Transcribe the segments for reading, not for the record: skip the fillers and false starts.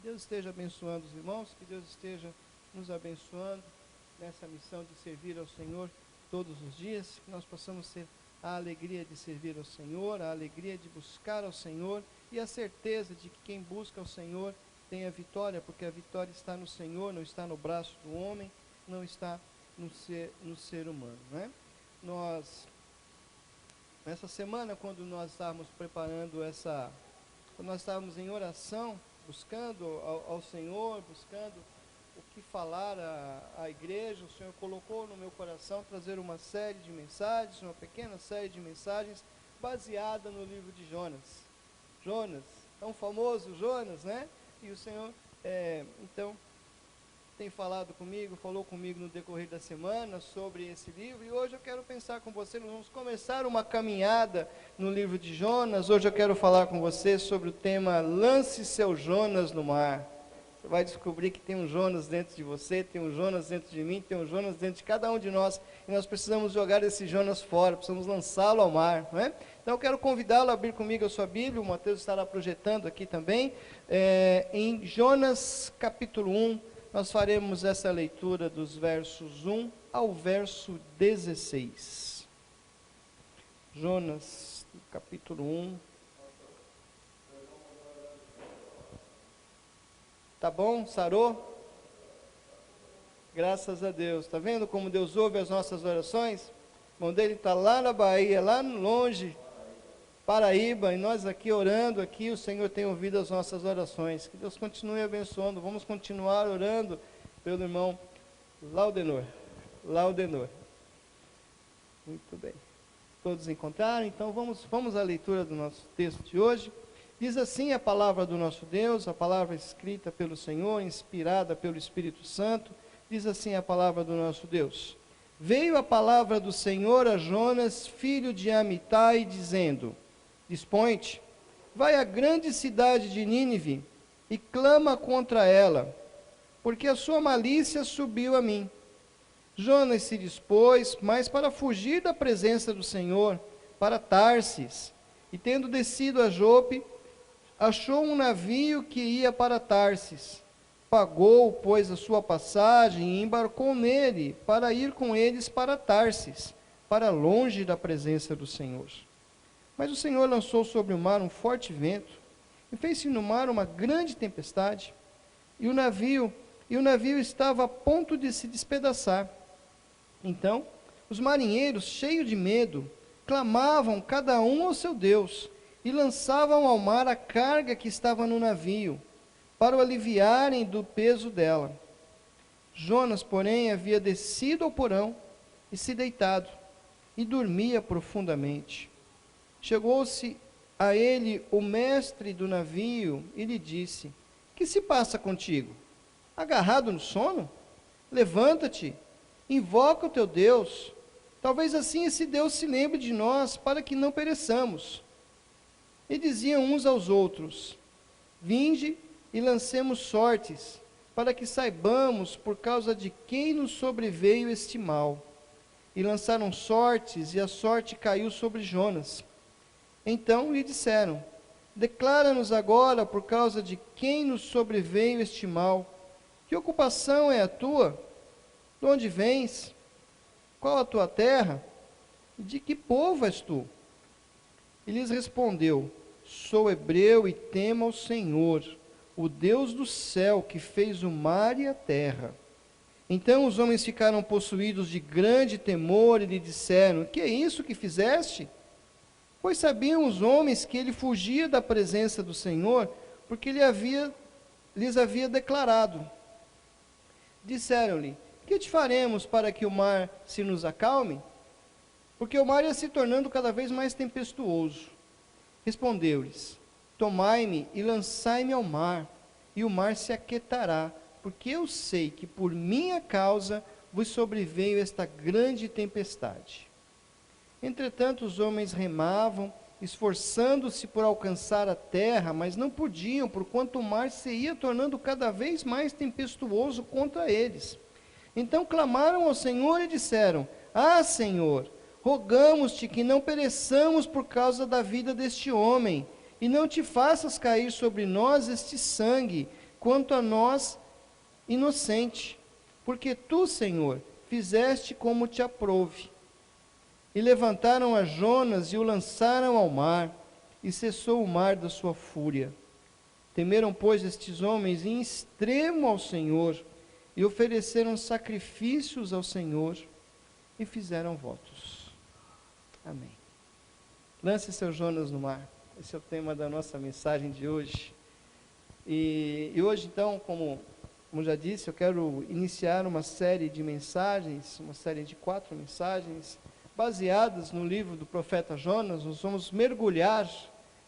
Deus esteja abençoando os irmãos, que Deus esteja nos abençoando nessa missão de servir ao Senhor todos os dias, que nós possamos ter a alegria de servir ao Senhor, a alegria de buscar ao Senhor e a certeza de que quem busca ao Senhor tem a vitória, porque a vitória está no Senhor, não está no braço do homem, não está no ser humano, né? Nessa semana, quando nós estávamos preparando quando nós estávamos em oração, buscando ao Senhor, buscando o que falar à igreja, o Senhor colocou no meu coração trazer uma série de mensagens, uma pequena série de mensagens, baseada no livro de Jonas. Jonas, tão famoso Jonas, né? E o Senhor, então, tem falado comigo, falou comigo no decorrer da semana sobre esse livro, e hoje eu quero pensar com você, nós vamos começar uma caminhada no livro de Jonas. Hoje eu quero falar com você sobre o tema Lance seu Jonas no mar. Você vai descobrir que tem um Jonas dentro de você, tem um Jonas dentro de mim, tem um Jonas dentro de cada um de nós, e nós precisamos jogar esse Jonas fora, precisamos lançá-lo ao mar, não é? Então eu quero convidá-lo a abrir comigo a sua Bíblia, o Mateus estará projetando aqui também, em Jonas capítulo 1, nós faremos essa leitura dos versos 1 ao verso 16. Jonas, capítulo 1. Tá bom? Sarou? Graças a Deus. Está vendo como Deus ouve as nossas orações? O irmão dele está lá na Bahia, lá longe, Paraíba, e nós aqui orando, aqui o Senhor tem ouvido as nossas orações. Que Deus continue abençoando. Vamos continuar orando pelo irmão Laudenor. Muito bem. Todos encontraram? Então vamos à leitura do nosso texto de hoje. Diz assim a palavra do nosso Deus, a palavra escrita pelo Senhor, inspirada pelo Espírito Santo. Diz assim a palavra do nosso Deus: Veio a palavra do Senhor a Jonas, filho de Amitai, dizendo: Dispõe-te, vai à grande cidade de Nínive e clama contra ela, porque a sua malícia subiu a mim. Jonas se dispôs, mas para fugir da presença do Senhor, para Tarsis, e tendo descido a Jope, achou um navio que ia para Tarsis. Pagou, pois, a sua passagem e embarcou nele, para ir com eles para Tarsis, para longe da presença do Senhor. Mas o Senhor lançou sobre o mar um forte vento, e fez-se no mar uma grande tempestade, e o navio estava a ponto de se despedaçar. Então, os marinheiros, cheios de medo, clamavam cada um ao seu Deus, e lançavam ao mar a carga que estava no navio, para o aliviarem do peso dela. Jonas, porém, havia descido ao porão e se deitado, e dormia profundamente. Chegou-se a ele o mestre do navio e lhe disse: Que se passa contigo? Agarrado no sono? Levanta-te, invoca o teu Deus. Talvez assim esse Deus se lembre de nós, para que não pereçamos. E diziam uns aos outros: Vinde e lancemos sortes, para que saibamos por causa de quem nos sobreveio este mal. E lançaram sortes, e a sorte caiu sobre Jonas. Então lhe disseram: Declara-nos agora por causa de quem nos sobreveio este mal. Que ocupação é a tua? De onde vens? Qual a tua terra? De que povo és tu? E lhes respondeu: Sou hebreu e temo ao Senhor, o Deus do céu, que fez o mar e a terra. Então os homens ficaram possuídos de grande temor e lhe disseram: Que é isso que fizeste? Pois sabiam os homens que ele fugia da presença do Senhor, porque lhes havia declarado. Disseram-lhe: Que te faremos para que o mar se nos acalme? Porque o mar ia se tornando cada vez mais tempestuoso. Respondeu-lhes: Tomai-me e lançai-me ao mar, e o mar se aquietará, porque eu sei que por minha causa vos sobreveio esta grande tempestade. Entretanto os homens remavam, esforçando-se por alcançar a terra, mas não podiam, porquanto o mar se ia tornando cada vez mais tempestuoso contra eles. Então clamaram ao Senhor e disseram: Ah, Senhor, rogamos-te que não pereçamos por causa da vida deste homem, e não te faças cair sobre nós este sangue, quanto a nós, inocente. Porque tu, Senhor, fizeste como te aprouve. E levantaram a Jonas e o lançaram ao mar, e cessou o mar da sua fúria. Temeram, pois, estes homens em extremo ao Senhor, e ofereceram sacrifícios ao Senhor, e fizeram votos. Amém. Lance seu Jonas no mar. Esse é o tema da nossa mensagem de hoje. E hoje, então, como já disse, eu quero iniciar uma série de mensagens, uma série de 4 mensagens, baseadas no livro do profeta Jonas. Nós vamos mergulhar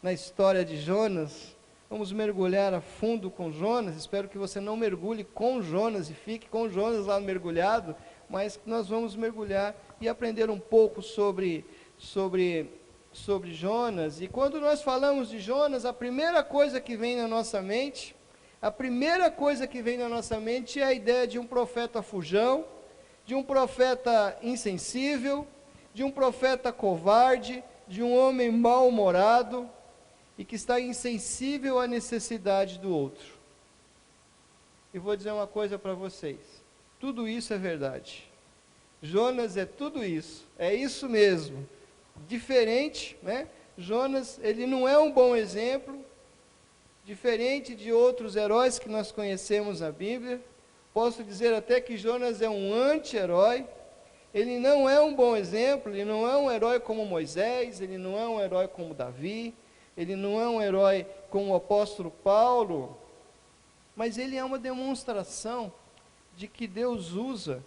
na história de Jonas, vamos mergulhar a fundo com Jonas. Espero que você não mergulhe com Jonas e fique com Jonas lá mergulhado, mas nós vamos mergulhar e aprender um pouco sobre Jonas. E quando nós falamos de Jonas, a primeira coisa que vem na nossa mente é a ideia de um profeta fujão, de um profeta insensível, de um profeta covarde, de um homem mal-humorado e que está insensível à necessidade do outro. E vou dizer uma coisa para vocês, tudo isso é verdade. Jonas é tudo isso, é isso mesmo. Diferente, né? Jonas, ele não é um bom exemplo, diferente de outros heróis que nós conhecemos na Bíblia. Posso dizer até que Jonas é um anti-herói. Ele não é um bom exemplo, ele não é um herói como Moisés, ele não é um herói como Davi, ele não é um herói como o apóstolo Paulo, mas ele é uma demonstração de que Deus usa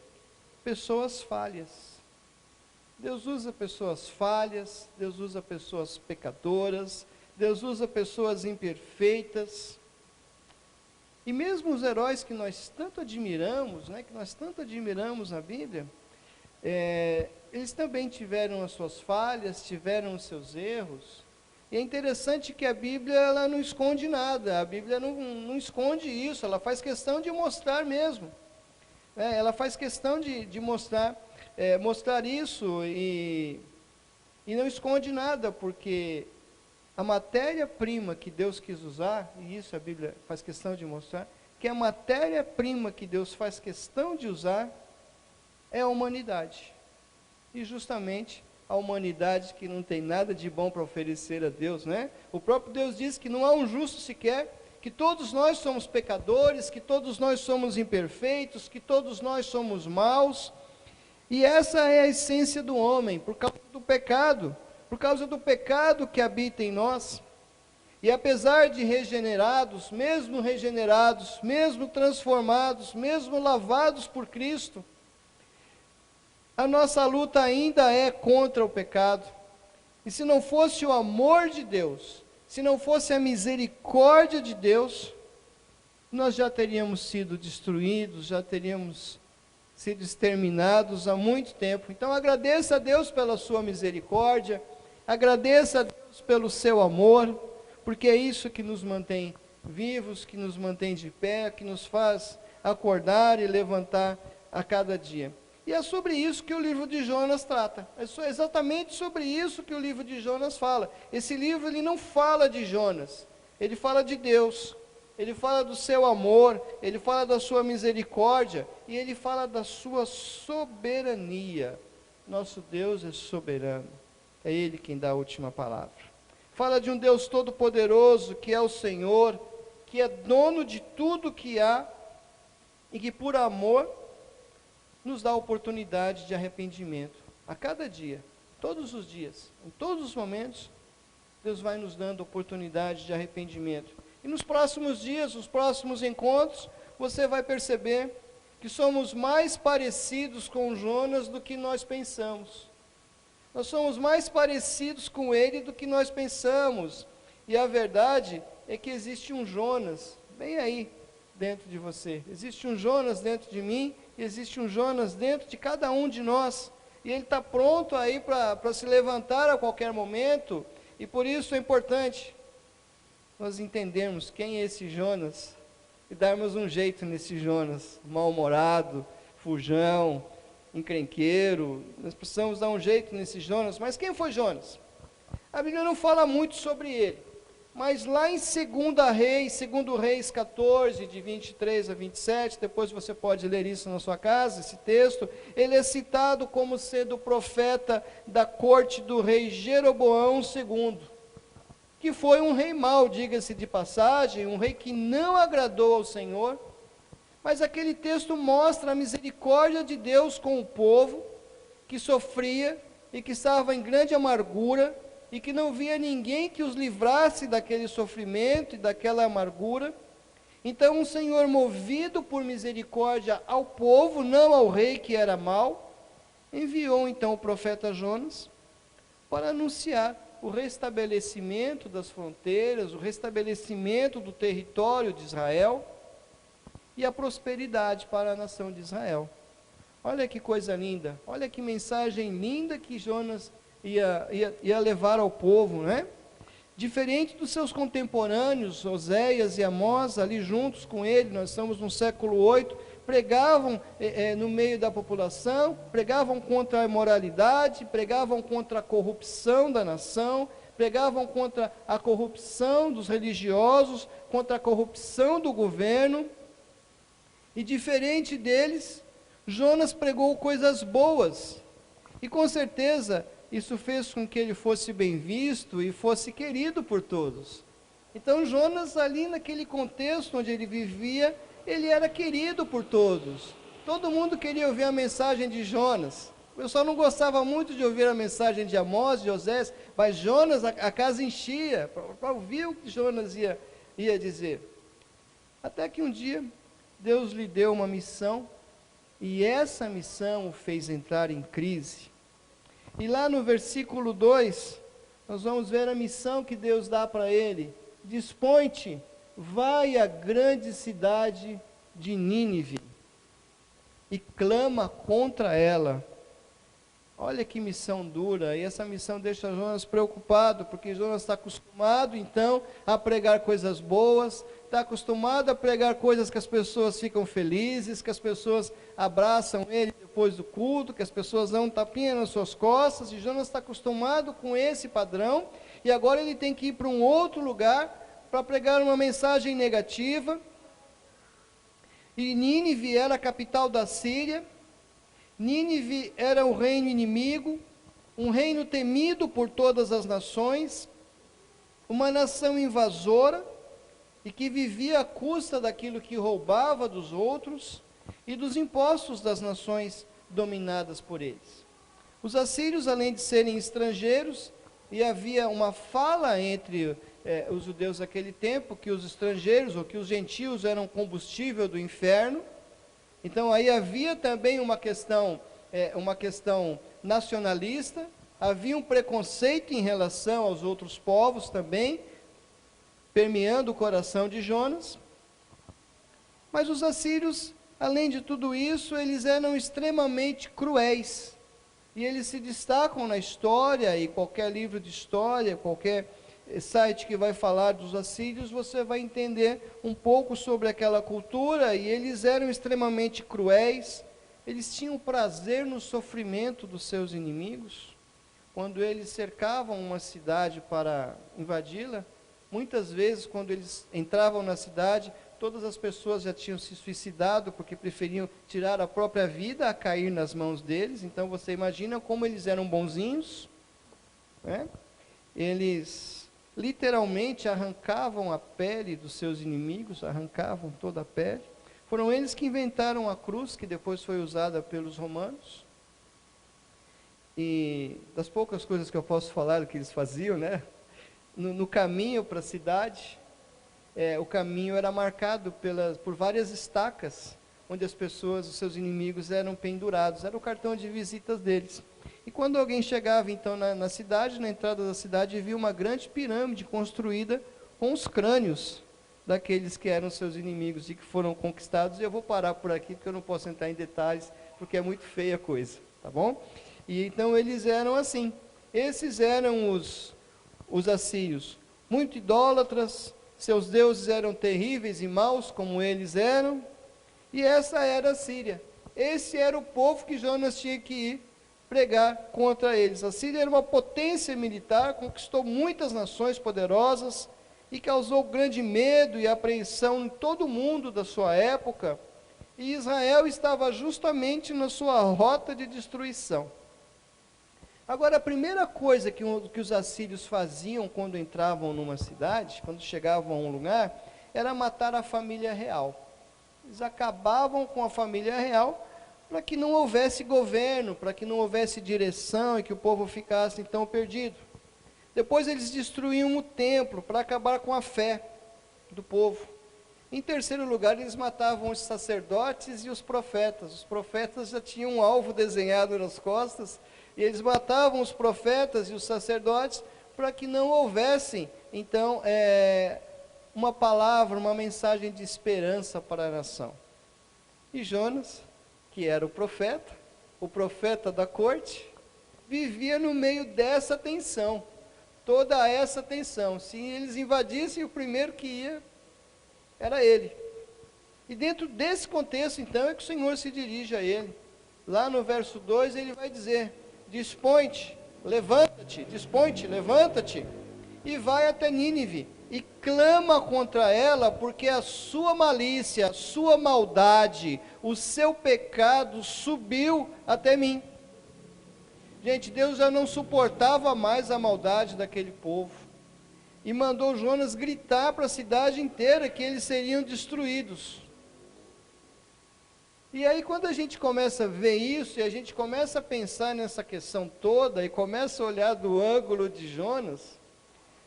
pessoas falhas. Deus usa pessoas falhas, Deus usa pessoas pecadoras, Deus usa pessoas imperfeitas. E mesmo os heróis que nós tanto admiramos, na Bíblia, eles também tiveram as suas falhas, tiveram os seus erros. E é interessante que a Bíblia ela não esconde nada, a Bíblia não esconde isso, ela faz questão de mostrar mesmo. Ela faz questão de mostrar isso e não esconde nada, porque a matéria-prima que Deus quis usar, e isso a Bíblia faz questão de mostrar, que a matéria-prima que Deus faz questão de usar é a humanidade. E justamente a humanidade que não tem nada de bom para oferecer a Deus, né? O próprio Deus diz que não há um justo sequer, que todos nós somos pecadores, que todos nós somos imperfeitos, que todos nós somos maus. E essa é a essência do homem, por causa do pecado que habita em nós. E apesar de regenerados, mesmo transformados, mesmo lavados por Cristo, a nossa luta ainda é contra o pecado. E se não fosse o amor de Deus, se não fosse a misericórdia de Deus, nós já teríamos sido destruídos, já teríamos sido exterminados há muito tempo. Então agradeça a Deus pela sua misericórdia, agradeça a Deus pelo seu amor, porque é isso que nos mantém vivos, que nos mantém de pé, que nos faz acordar e levantar a cada dia. E é sobre isso que o livro de Jonas trata. É exatamente sobre isso que o livro de Jonas fala. Esse livro ele não fala de Jonas, ele fala de Deus, ele fala do seu amor, ele fala da sua misericórdia e ele fala da sua soberania. Nosso Deus é soberano, é Ele quem dá a última palavra. Fala de um Deus todo-poderoso que é o Senhor, que é dono de tudo que há e que por amor nos dá a oportunidade de arrependimento. A cada dia, todos os dias, em todos os momentos, Deus vai nos dando oportunidade de arrependimento. E nos próximos dias, nos próximos encontros, você vai perceber que somos mais parecidos com Jonas do que nós pensamos. Nós somos mais parecidos com ele do que nós pensamos. E a verdade é que existe um Jonas bem aí dentro de você. Existe um Jonas dentro de mim, e existe um Jonas dentro de cada um de nós. E ele está pronto aí para se levantar a qualquer momento. E por isso é importante nós entendermos quem é esse Jonas e darmos um jeito nesse Jonas, mal-humorado, fujão, encrenqueiro. Nós precisamos dar um jeito nesse Jonas. Mas quem foi Jonas? A Bíblia não fala muito sobre ele. Mas lá em 2 Reis 14, de 23 a 27, depois você pode ler isso na sua casa, esse texto, ele é citado como sendo o profeta da corte do rei Jeroboão II, que foi um rei mau, diga-se de passagem, um rei que não agradou ao Senhor, mas aquele texto mostra a misericórdia de Deus com o povo, que sofria e que estava em grande amargura, e que não via ninguém que os livrasse daquele sofrimento e daquela amargura. Então o Senhor, movido por misericórdia ao povo, não ao rei que era mau, enviou então o profeta Jonas para anunciar o restabelecimento das fronteiras, o restabelecimento do território de Israel e a prosperidade para a nação de Israel. Olha que coisa linda, olha que mensagem linda que Jonas ia levar ao povo, né? Diferente dos seus contemporâneos, Oséias e Amós, ali juntos com ele, nós estamos no século 8, pregavam no meio da população, pregavam contra a imoralidade, pregavam contra a corrupção da nação, pregavam contra a corrupção dos religiosos, contra a corrupção do governo, e diferente deles, Jonas pregou coisas boas, e com certeza isso fez com que ele fosse bem visto e fosse querido por todos. Então Jonas, ali naquele contexto onde ele vivia, ele era querido por todos. Todo mundo queria ouvir a mensagem de Jonas. O pessoal não gostava muito de ouvir a mensagem de Amós, de Osés, mas Jonas, a casa enchia para ouvir o que Jonas ia dizer. Até que um dia, Deus lhe deu uma missão, e essa missão o fez entrar em crise. E lá no versículo 2, nós vamos ver a missão que Deus dá para ele. Dispõe-te, vai à grande cidade de Nínive e clama contra ela. Olha que missão dura, e essa missão deixa Jonas preocupado, porque Jonas está acostumado então a pregar coisas boas, está acostumado a pregar coisas que as pessoas ficam felizes, que as pessoas abraçam ele depois do culto, que as pessoas dão um tapinha nas suas costas, e Jonas está acostumado com esse padrão, e agora ele tem que ir para um outro lugar para pregar uma mensagem negativa. E Nínive era a capital da Síria. Nínive era o reino inimigo, um reino temido por todas as nações, uma nação invasora e que vivia à custa daquilo que roubava dos outros e dos impostos das nações dominadas por eles. Os assírios, além de serem estrangeiros, e havia uma fala entre os judeus daquele tempo, que os estrangeiros ou que os gentios eram combustível do inferno. Então aí havia também uma questão nacionalista, havia um preconceito em relação aos outros povos também, permeando o coração de Jonas. Mas os assírios, além de tudo isso, eles eram extremamente cruéis, e eles se destacam na história, e qualquer livro de história, qualquer site que vai falar dos assírios, você vai entender um pouco sobre aquela cultura, e eles eram extremamente cruéis, eles tinham prazer no sofrimento dos seus inimigos. Quando eles cercavam uma cidade para invadi-la, muitas vezes quando eles entravam na cidade, todas as pessoas já tinham se suicidado, porque preferiam tirar a própria vida a cair nas mãos deles. Então você imagina como eles eram bonzinhos, né? Eles literalmente arrancavam a pele dos seus inimigos, arrancavam toda a pele. Foram eles que inventaram a cruz, que depois foi usada pelos romanos. E das poucas coisas que eu posso falar que eles faziam, né? No caminho para a cidade, o caminho era marcado por várias estacas, onde as pessoas, os seus inimigos, eram pendurados, era o cartão de visitas deles. E quando alguém chegava então na cidade, na entrada da cidade, via uma grande pirâmide construída com os crânios daqueles que eram seus inimigos e que foram conquistados. E eu vou parar por aqui, porque eu não posso entrar em detalhes, porque é muito feia a coisa, tá bom? E então eles eram assim, esses eram os assírios, muito idólatras, seus deuses eram terríveis e maus, como eles eram, e essa era a Síria. Esse era o povo que Jonas tinha que ir pregar contra eles. A Síria era uma potência militar, conquistou muitas nações poderosas, e causou grande medo e apreensão em todo o mundo da sua época, e Israel estava justamente na sua rota de destruição. Agora, a primeira coisa que os assírios faziam quando entravam numa cidade, quando chegavam a um lugar, era matar a família real. Eles acabavam com a família real para que não houvesse governo, para que não houvesse direção e que o povo ficasse então perdido. Depois eles destruíam o templo para acabar com a fé do povo. Em terceiro lugar, eles matavam os sacerdotes e os profetas. Os profetas já tinham um alvo desenhado nas costas, e eles matavam os profetas e os sacerdotes para que não houvesse, então, uma palavra, uma mensagem de esperança para a nação. E Jonas, que era o profeta da corte, vivia no meio dessa tensão, toda essa tensão. Se eles invadissem, o primeiro que ia era ele. E dentro desse contexto, então, é que o Senhor se dirige a ele. Lá no verso 2, ele vai dizer: dispõe-te, levanta-te, dispõe-te, levanta-te, e vai até Nínive, e clama contra ela, porque a sua malícia, a sua maldade, o seu pecado subiu até mim. Gente, Deus já não suportava mais a maldade daquele povo, e mandou Jonas gritar para a cidade inteira que eles seriam destruídos. E aí, quando a gente começa a ver isso, e a gente começa a pensar nessa questão toda, e começa a olhar do ângulo de Jonas,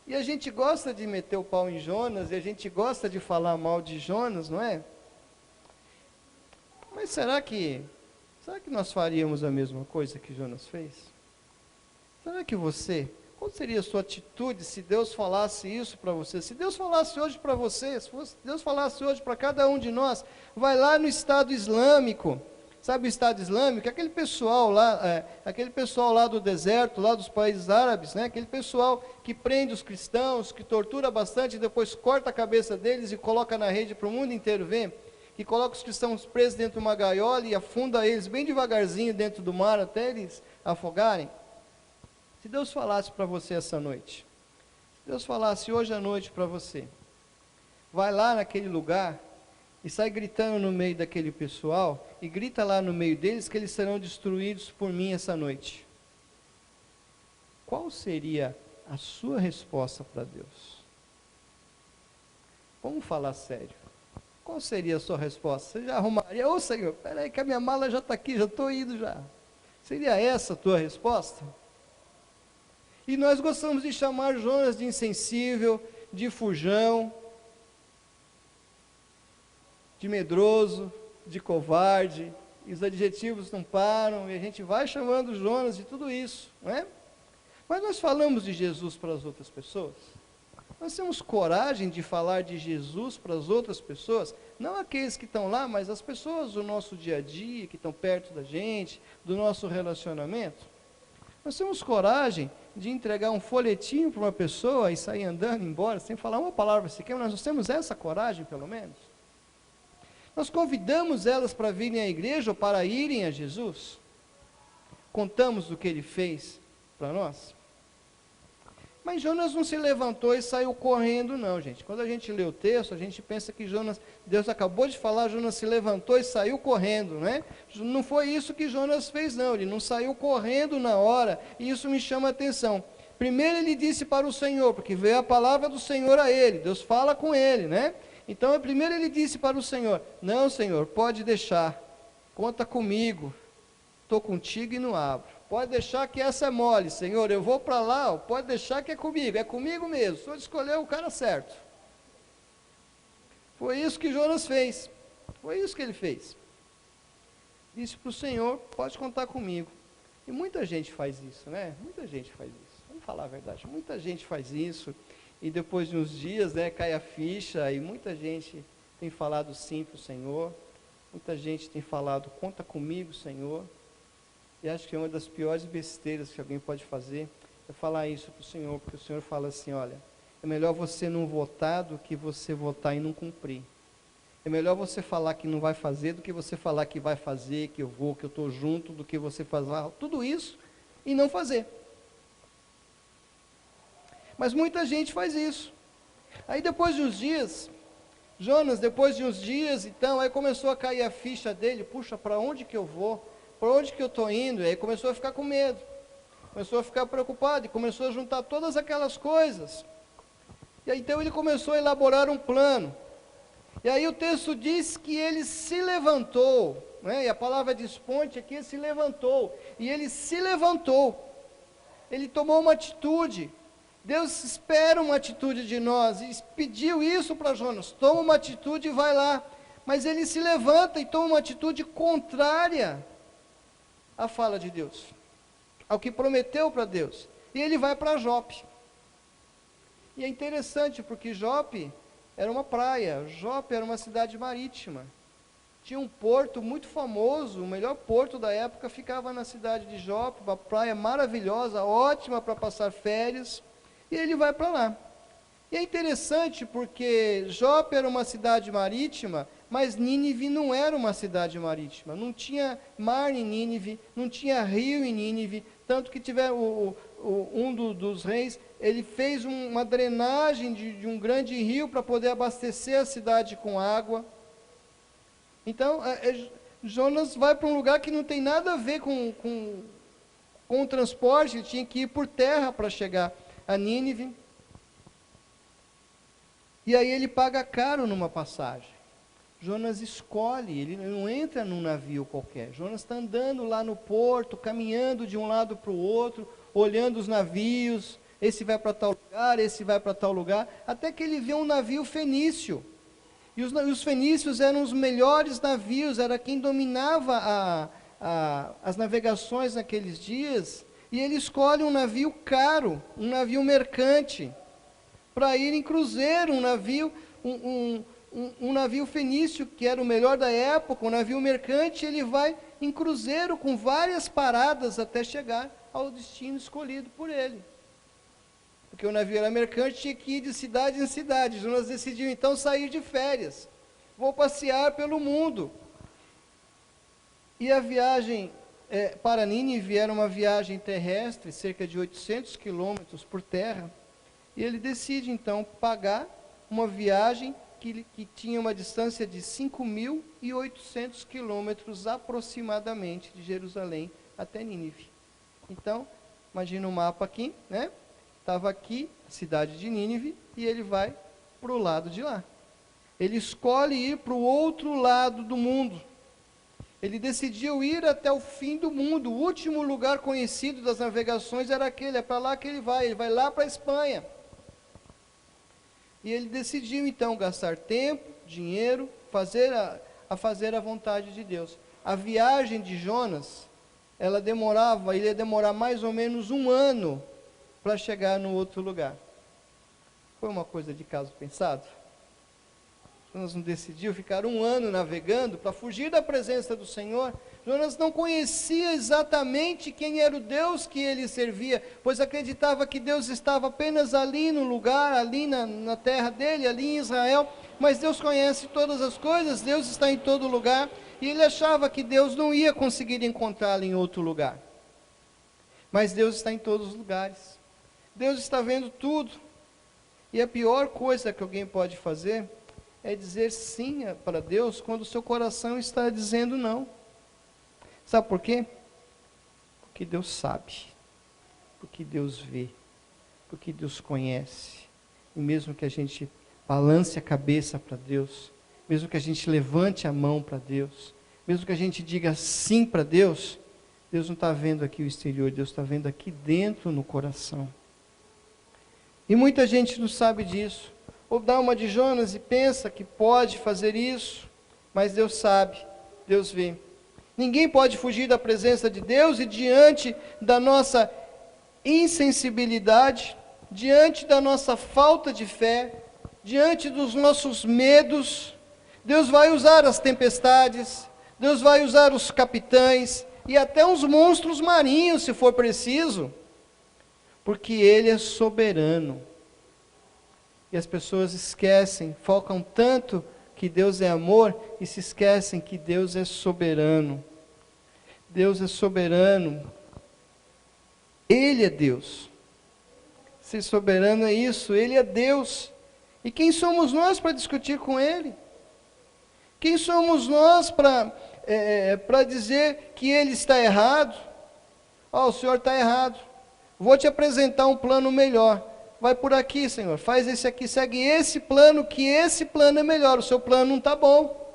e a gente gosta de meter o pau em Jonas, e a gente gosta de falar mal de Jonas, não é? Mas será que nós faríamos a mesma coisa que Jonas fez? Será que qual seria a sua atitude se Deus falasse isso para você? Se Deus falasse hoje para você, se Deus falasse hoje para cada um de nós, vai lá no Estado Islâmico, sabe o Estado Islâmico? Aquele pessoal lá do deserto, lá dos países árabes, né? Aquele pessoal que prende os cristãos, que tortura bastante e depois corta a cabeça deles e coloca na rede para o mundo inteiro ver, que coloca os cristãos presos dentro de uma gaiola e afunda eles bem devagarzinho dentro do mar até eles afogarem. Se Deus falasse para você essa noite, se Deus falasse hoje à noite para você, vai lá naquele lugar e sai gritando no meio daquele pessoal, e grita lá no meio deles que eles serão destruídos por mim essa noite. Qual seria a sua resposta para Deus? Vamos falar sério. Qual seria a sua resposta? Você já arrumaria? Ô Senhor, peraí que a minha mala já está aqui, já estou indo já. Seria essa a tua resposta? E nós gostamos de chamar Jonas de insensível, de fujão, de medroso, de covarde, e os adjetivos não param, e a gente vai chamando Jonas de tudo isso, não é? Mas nós falamos de Jesus para as outras pessoas? Nós temos coragem de falar de Jesus para as outras pessoas? Não aqueles que estão lá, mas as pessoas do nosso dia a dia, que estão perto da gente, do nosso relacionamento? Nós temos coragem de entregar um folhetinho para uma pessoa e sair andando embora, sem falar uma palavra sequer, mas nós temos essa coragem, pelo menos? Nós convidamos elas para virem à igreja ou para irem a Jesus? Contamos do que ele fez para nós? Mas Jonas não se levantou e saiu correndo, não, gente. Quando a gente lê o texto, a gente pensa que Deus acabou de falar, Jonas se levantou e saiu correndo, né? Não foi isso que Jonas fez, não. Ele não saiu correndo na hora, e isso me chama a atenção. Primeiro ele disse para o Senhor, porque veio a palavra do Senhor a ele, Deus fala com ele, né? Então, primeiro ele disse para o Senhor: não, Senhor, pode deixar, conta comigo, estou contigo e não abro. Pode deixar que essa é mole, Senhor, eu vou para lá, pode deixar que é comigo mesmo, o Senhor escolheu o cara certo. Foi isso que Jonas fez, foi isso que ele fez. Disse para o Senhor: pode contar comigo. E muita gente faz isso, né? Muita gente faz isso, vamos falar a verdade, muita gente faz isso, e depois de uns dias, né, cai a ficha, e muita gente tem falado sim para o Senhor, muita gente tem falado: conta comigo, Senhor. E acho que é uma das piores besteiras que alguém pode fazer, é falar isso para o Senhor, porque o Senhor fala assim: olha, é melhor você não votar do que você votar e não cumprir. É melhor você falar que não vai fazer do que você falar que vai fazer, que eu vou, que eu estou junto, do que você fazer tudo isso e não fazer. Mas muita gente faz isso. Aí depois de uns dias, Jonas, depois de uns dias, então, aí começou a cair a ficha dele, puxa, para onde que eu vou? Para onde que eu estou indo? E aí começou a ficar com medo, começou a ficar preocupado, e começou a juntar todas aquelas coisas. E aí, então ele começou a elaborar um plano. E aí o texto diz que ele se levantou, né? E a palavra desponte aqui é se levantou. E ele se levantou, ele tomou uma atitude. Deus espera uma atitude de nós, e pediu isso para Jonas, toma uma atitude e vai lá. Mas ele se levanta e toma uma atitude contrária à fala de Deus, ao que prometeu para Deus. E ele vai para Jope. E é interessante porque Jope era uma praia, Jope era uma cidade marítima. Tinha um porto muito famoso, o melhor porto da época ficava na cidade de Jope, uma praia maravilhosa, ótima para passar férias. E ele vai para lá. E é interessante porque Jope era uma cidade marítima, mas Nínive não era uma cidade marítima. Não tinha mar em Nínive, não tinha rio em Nínive, tanto que tiveram dos reis, ele fez uma drenagem de um grande rio para poder abastecer a cidade com água. Então, Jonas vai para um lugar que não tem nada a ver com o transporte, ele tinha que ir por terra para chegar a Nínive. E aí ele paga caro numa passagem. Jonas escolhe, ele não entra num navio qualquer. Jonas está andando lá no porto, caminhando de um lado para o outro, olhando os navios, esse vai para tal lugar, esse vai para tal lugar, até que ele vê um navio fenício. E os fenícios eram os melhores navios, era quem dominava as navegações naqueles dias. E ele escolhe um navio caro, um navio mercante, para ir em cruzeiro, um navio fenício, que era o melhor da época, um navio mercante. Ele vai em cruzeiro com várias paradas até chegar ao destino escolhido por ele. Porque o navio era mercante, tinha que ir de cidade em cidade. Jonas decidiu então sair de férias. Vou passear pelo mundo. E a viagem para Nínive era uma viagem terrestre, cerca de 800 quilômetros por terra. E ele decide então pagar uma viagem que tinha uma distância de 5.800 quilômetros aproximadamente de Jerusalém até Nínive. Então, imagina o mapa aqui, né? Estava aqui, a cidade de Nínive, e ele vai para o lado de lá. Ele escolhe ir para o outro lado do mundo. Ele decidiu ir até o fim do mundo. O último lugar conhecido das navegações era aquele, é para lá que ele vai lá para a Espanha. E ele decidiu então gastar tempo, dinheiro, fazer a vontade de Deus. A viagem de Jonas, ele ia demorar mais ou menos 1 ano para chegar no outro lugar. Foi uma coisa de caso pensado? Jonas não decidiu ficar 1 ano navegando para fugir da presença do Senhor. Jonas não conhecia exatamente quem era o Deus que ele servia, pois acreditava que Deus estava apenas ali no lugar, ali na terra dele, ali em Israel. Mas Deus conhece todas as coisas, Deus está em todo lugar, e ele achava que Deus não ia conseguir encontrá-lo em outro lugar. Mas Deus está em todos os lugares. Deus está vendo tudo. E a pior coisa que alguém pode fazer é dizer sim para Deus quando o seu coração está dizendo não. Sabe por quê? Porque Deus sabe, porque Deus vê, porque Deus conhece. E mesmo que a gente balance a cabeça para Deus, mesmo que a gente levante a mão para Deus, mesmo que a gente diga sim para Deus, Deus não está vendo aqui o exterior, Deus está vendo aqui dentro no coração. E muita gente não sabe disso. Ou dá uma de Jonas e pensa que pode fazer isso, mas Deus sabe, Deus vê. Ninguém pode fugir da presença de Deus, e diante da nossa insensibilidade, diante da nossa falta de fé, diante dos nossos medos, Deus vai usar as tempestades, Deus vai usar os capitães, e até os monstros marinhos, se for preciso, porque Ele é soberano. E as pessoas esquecem, focam tanto que Deus é amor e se esquecem que Deus é soberano. Deus é soberano. Ele é Deus. Ser soberano é isso, Ele é Deus. E quem somos nós para discutir com ele? Quem somos nós para dizer que ele está errado? O senhor está errado. Vou te apresentar um plano melhor. Vai por aqui, Senhor. Faz esse aqui, segue esse plano, que esse plano é melhor. O seu plano não está bom.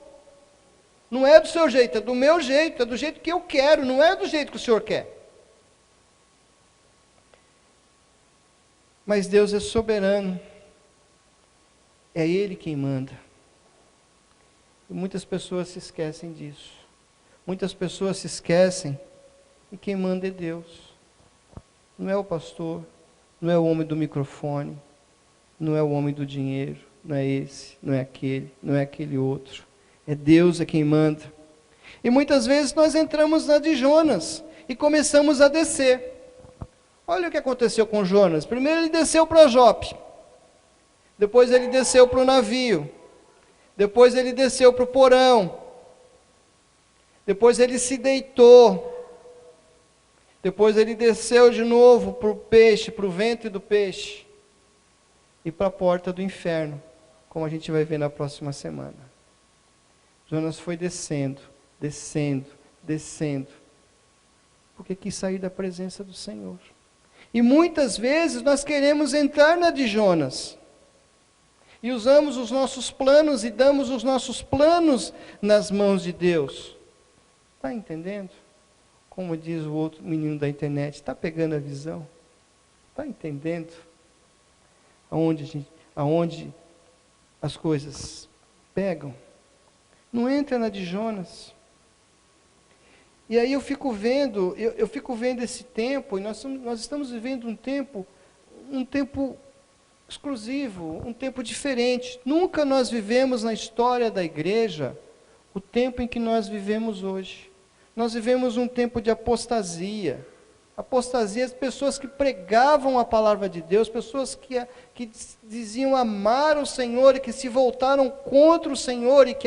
Não é do seu jeito, é do meu jeito, é do jeito que eu quero, não é do jeito que o Senhor quer. Mas Deus é soberano. É Ele quem manda. E muitas pessoas se esquecem disso. Muitas pessoas se esquecem que quem manda é Deus. Não é o pastor, não é o homem do microfone, não é o homem do dinheiro, não é esse, não é aquele outro. É Deus é quem manda. E muitas vezes nós entramos na de Jonas e começamos a descer. Olha o que aconteceu com Jonas. Primeiro ele desceu para Jope. Depois ele desceu para o navio. Depois ele desceu para o porão. Depois ele se deitou. Depois ele desceu de novo para o peixe, para o ventre do peixe. E para a porta do inferno, como a gente vai ver na próxima semana. Jonas foi descendo, descendo, descendo, porque quis sair da presença do Senhor. E muitas vezes nós queremos entrar na de Jonas, e usamos os nossos planos e damos os nossos planos nas mãos de Deus. Está entendendo? Como diz o outro menino da internet, está pegando a visão? Está entendendo? Aonde as coisas pegam? Não entra na de Jonas. E aí eu fico vendo esse tempo, e nós estamos vivendo um tempo exclusivo, um tempo diferente. Nunca nós vivemos na história da igreja o tempo em que nós vivemos hoje. Nós vivemos um tempo de apostasia. Apostasia, as pessoas que pregavam a palavra de Deus, pessoas que diziam amar o Senhor e que se voltaram contra o Senhor e que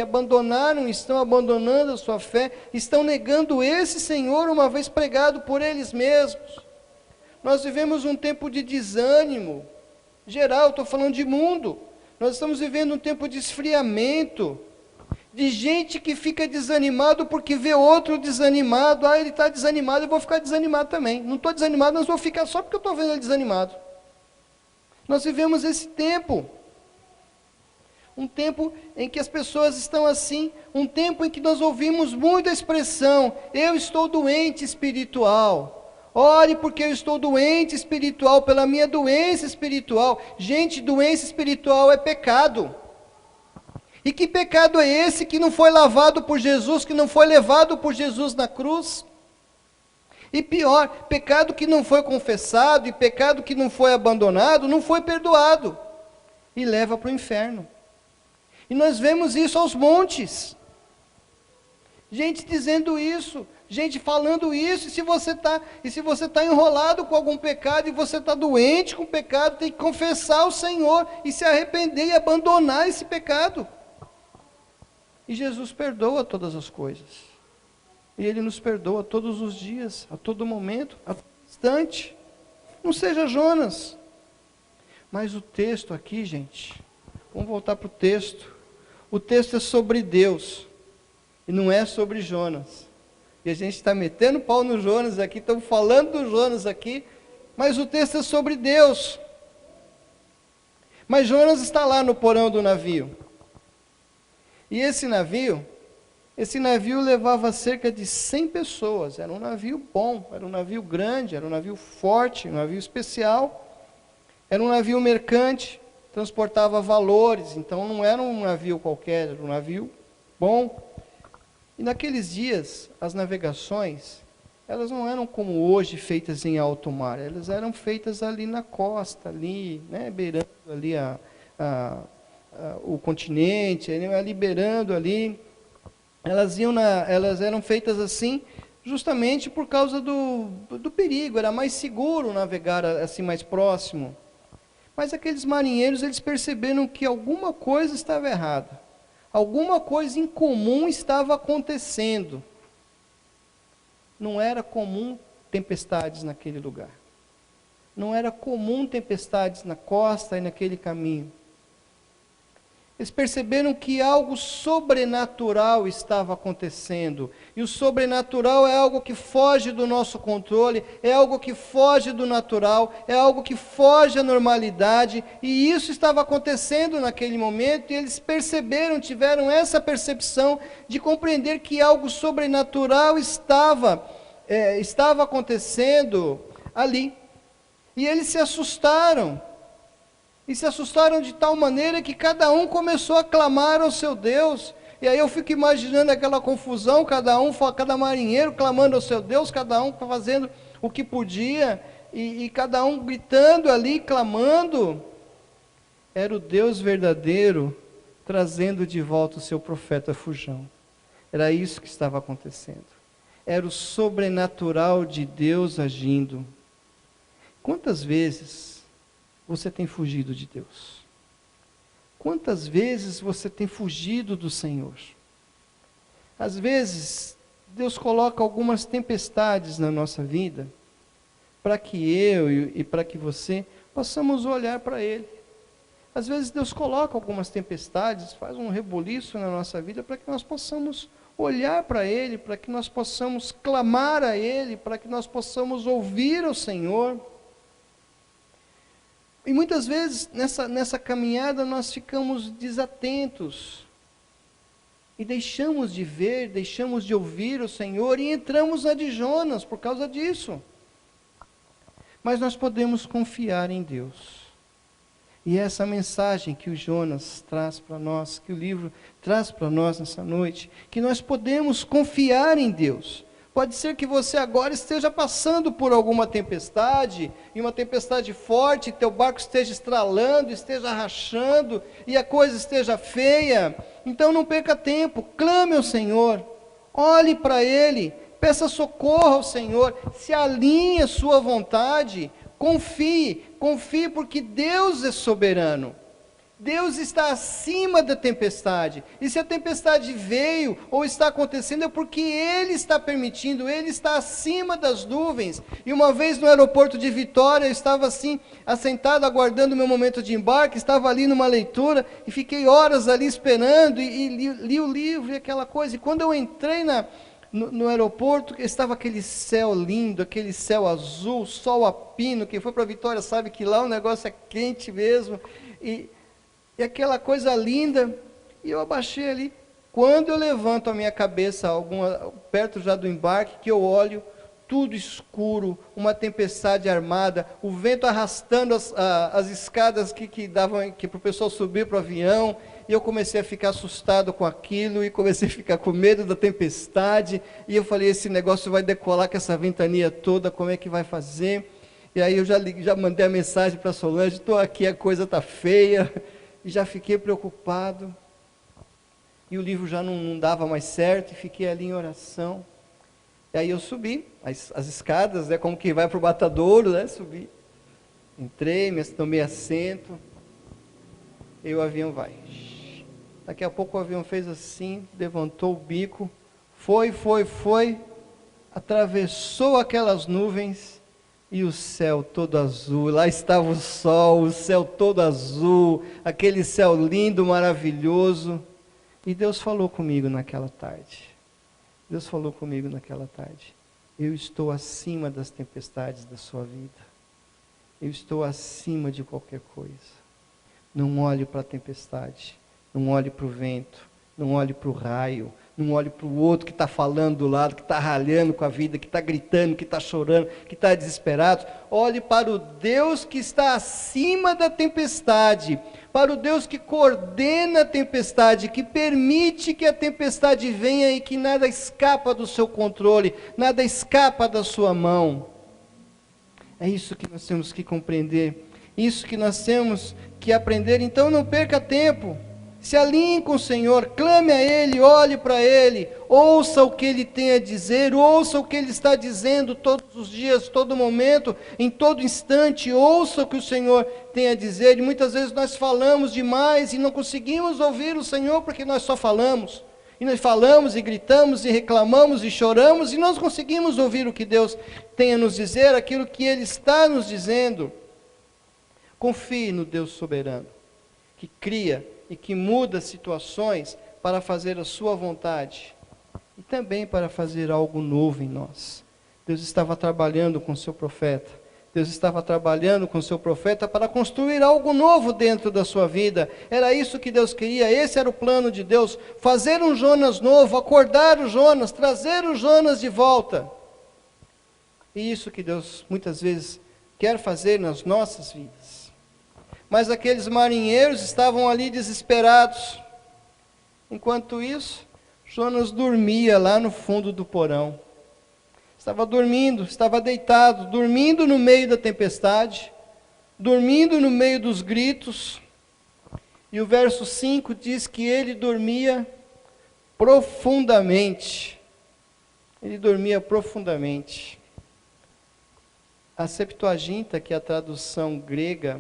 estão abandonando a sua fé, estão negando esse Senhor uma vez pregado por eles mesmos. Nós vivemos um tempo de desânimo geral, estou falando de mundo. Nós estamos vivendo um tempo de esfriamento, de gente que fica desanimado porque vê outro desanimado. Ele está desanimado, eu vou ficar desanimado também. Não estou desanimado, mas vou ficar só porque eu estou vendo ele desanimado. Nós vivemos esse tempo. Um tempo em que as pessoas estão assim. Um tempo em que nós ouvimos muito a expressão: eu estou doente espiritual. Ore porque eu estou doente espiritual, pela minha doença espiritual. Gente, doença espiritual é pecado. E que pecado é esse que não foi lavado por Jesus, que não foi levado por Jesus na cruz? E pior, pecado que não foi confessado, e pecado que não foi abandonado, não foi perdoado, e leva para o inferno. E nós vemos isso aos montes. Gente dizendo isso, gente falando isso, e se você está enrolado com algum pecado, e você está doente com o pecado, tem que confessar ao Senhor, e se arrepender e abandonar esse pecado. E Jesus perdoa todas as coisas. E Ele nos perdoa todos os dias, a todo momento, a todo instante. Não seja Jonas. Mas o texto aqui, gente, vamos voltar para o texto. O texto é sobre Deus, e não é sobre Jonas. E a gente está metendo pau no Jonas aqui, estamos falando do Jonas aqui, mas o texto é sobre Deus. Mas Jonas está lá no porão do navio. E esse navio levava cerca de 100 pessoas, era um navio bom, era um navio grande, era um navio forte, um navio especial, era um navio mercante, transportava valores, então não era um navio qualquer, era um navio bom. E naqueles dias, as navegações, elas não eram como hoje, feitas em alto mar, elas eram feitas ali na costa, ali, né, beirando ali o continente, liberando ali, elas eram feitas assim, justamente por causa do perigo, era mais seguro navegar assim mais próximo. Mas aqueles marinheiros, eles perceberam que alguma coisa estava errada, alguma coisa incomum estava acontecendo. Não era comum tempestades naquele lugar, não era comum tempestades na costa e naquele caminho. Eles perceberam que algo sobrenatural estava acontecendo. E o sobrenatural é algo que foge do nosso controle, é algo que foge do natural, é algo que foge à normalidade. E isso estava acontecendo naquele momento, e eles perceberam, tiveram essa percepção de compreender que algo sobrenatural estava acontecendo ali. E eles se assustaram. E se assustaram de tal maneira que cada um começou a clamar ao seu Deus. E aí eu fico imaginando aquela confusão, cada marinheiro clamando ao seu Deus, cada um fazendo o que podia, e cada um gritando ali, clamando. Era o Deus verdadeiro trazendo de volta o seu profeta fujão. Era isso que estava acontecendo. Era o sobrenatural de Deus agindo. Quantas vezes você tem fugido de Deus? Quantas vezes você tem fugido do Senhor? Às vezes, Deus coloca algumas tempestades na nossa vida, para que eu e para que você possamos olhar para Ele. Às vezes Deus coloca algumas tempestades, faz um rebuliço na nossa vida, para que nós possamos olhar para Ele, para que nós possamos clamar a Ele, para que nós possamos ouvir o Senhor. E muitas vezes, nessa caminhada, nós ficamos desatentos. E deixamos de ver, deixamos de ouvir o Senhor, e entramos na de Jonas por causa disso. Mas nós podemos confiar em Deus. E essa mensagem que o Jonas traz para nós, que o livro traz para nós nessa noite, que nós podemos confiar em Deus. Pode ser que você agora esteja passando por alguma tempestade, e uma tempestade forte, teu barco esteja estralando, esteja rachando, e a coisa esteja feia. Então não perca tempo, clame ao Senhor, olhe para Ele, peça socorro ao Senhor, se alinhe à sua vontade, confie porque Deus é soberano. Deus está acima da tempestade, e se a tempestade veio ou está acontecendo é porque Ele está permitindo, Ele está acima das nuvens. E uma vez no aeroporto de Vitória, eu estava assim, assentado, aguardando o meu momento de embarque, estava ali numa leitura, e fiquei horas ali esperando, e li o livro e aquela coisa, e quando eu entrei no aeroporto, estava aquele céu lindo, aquele céu azul, sol a pino. Quem foi para Vitória sabe que lá o negócio é quente mesmo, e aquela coisa linda, e eu abaixei ali. Quando eu levanto a minha cabeça, perto já do embarque, que eu olho, tudo escuro, uma tempestade armada, o vento arrastando as escadas que davam para o pessoal subir para o avião, e eu comecei a ficar assustado com aquilo, e comecei a ficar com medo da tempestade, e eu falei, esse negócio vai decolar com essa ventania toda, como é que vai fazer? E aí eu já mandei a mensagem para a Solange, estou aqui, a coisa está feia, e já fiquei preocupado, e o livro já não dava mais certo, e fiquei ali em oração. E aí eu subi as escadas, né, como que vai para o Matadouro, né, subi, entrei, tomei assento, e o avião vai. Daqui a pouco o avião fez assim, levantou o bico, foi, atravessou aquelas nuvens, e o céu todo azul, lá estava o sol, o céu todo azul, aquele céu lindo, maravilhoso. E Deus falou comigo naquela tarde. Deus falou comigo naquela tarde. Eu estou acima das tempestades da sua vida. Eu estou acima de qualquer coisa. Não olhe para a tempestade, não olhe para o vento, não olhe para o raio, não olhe para o outro que está falando do lado, que está ralhando com a vida, que está gritando, que está chorando, que está desesperado. Olhe para o Deus que está acima da tempestade, para o Deus que coordena a tempestade, que permite que a tempestade venha e que nada escapa do seu controle, nada escapa da sua mão. É isso que nós temos que compreender, isso que nós temos que aprender. Então não perca tempo. Se alinhe com o Senhor, clame a Ele, olhe para Ele, ouça o que Ele tem a dizer, ouça o que Ele está dizendo todos os dias, todo momento, em todo instante, ouça o que o Senhor tem a dizer. E muitas vezes nós falamos demais e não conseguimos ouvir o Senhor porque nós só falamos. E nós falamos e gritamos e reclamamos e choramos e não conseguimos ouvir o que Deus tem a nos dizer, aquilo que Ele está nos dizendo. Confie no Deus soberano, que cria, e que muda situações para fazer a sua vontade e também para fazer algo novo em nós. Deus estava trabalhando com o seu profeta. Deus estava trabalhando com o seu profeta para construir algo novo dentro da sua vida. Era isso que Deus queria, esse era o plano de Deus. Fazer um Jonas novo, acordar o Jonas, trazer o Jonas de volta. E isso que Deus muitas vezes quer fazer nas nossas vidas. Mas aqueles marinheiros estavam ali desesperados. Enquanto isso, Jonas dormia lá no fundo do porão. Estava dormindo, estava deitado, dormindo no meio da tempestade, dormindo no meio dos gritos. E o verso 5 diz que ele dormia profundamente. Ele dormia profundamente. A Septuaginta, que é a tradução grega,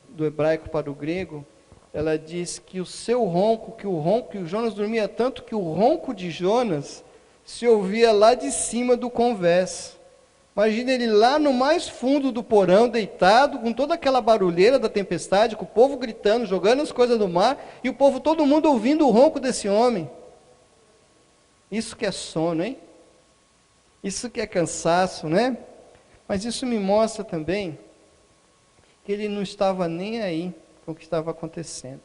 do hebraico para o grego, ela diz que o seu ronco, que o Jonas dormia tanto que o ronco de Jonas se ouvia lá de cima do convés. Imagina ele lá no mais fundo do porão, deitado, com toda aquela barulheira da tempestade, com o povo gritando, jogando as coisas no mar, e o povo, todo mundo ouvindo o ronco desse homem. Isso que é sono, hein? Isso que é cansaço, né? Mas isso me mostra também que ele não estava nem aí com o que estava acontecendo.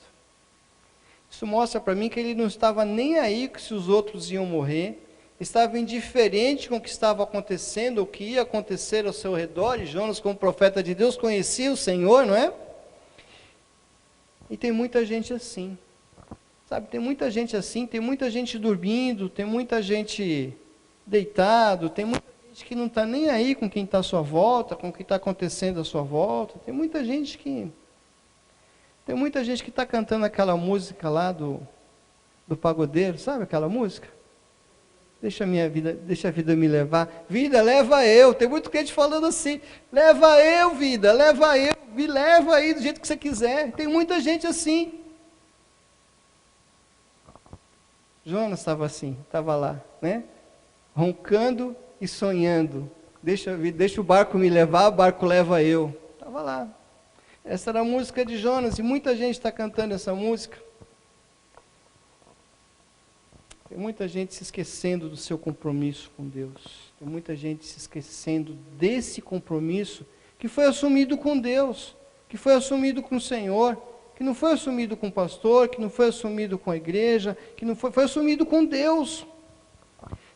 Isso mostra para mim que ele não estava nem aí se os outros iam morrer, estava indiferente com o que estava acontecendo, o que ia acontecer ao seu redor, e Jonas, como profeta de Deus, conhecia o Senhor, não é? E tem muita gente assim, sabe, tem muita gente assim, tem muita gente dormindo, tem muita gente deitado, tem muita gente que não está nem aí com quem está à sua volta, com o que está acontecendo à sua volta, tem muita gente que está cantando aquela música lá do pagodeiro, sabe aquela música? Deixa a vida me levar. Vida, leva eu. Tem muito gente falando assim. Leva eu, vida, leva eu. Me leva aí do jeito que você quiser. Tem muita gente assim. Jonas estava assim, estava lá, né? Roncando e sonhando. Deixa o barco me levar, o barco leva eu. Estava lá. Essa era a música de Jonas e muita gente está cantando essa música. Tem muita gente se esquecendo do seu compromisso com Deus. Tem muita gente se esquecendo desse compromisso que foi assumido com Deus, que foi assumido com o Senhor, que não foi assumido com o pastor, que não foi assumido com a igreja, que não foi assumido com Deus.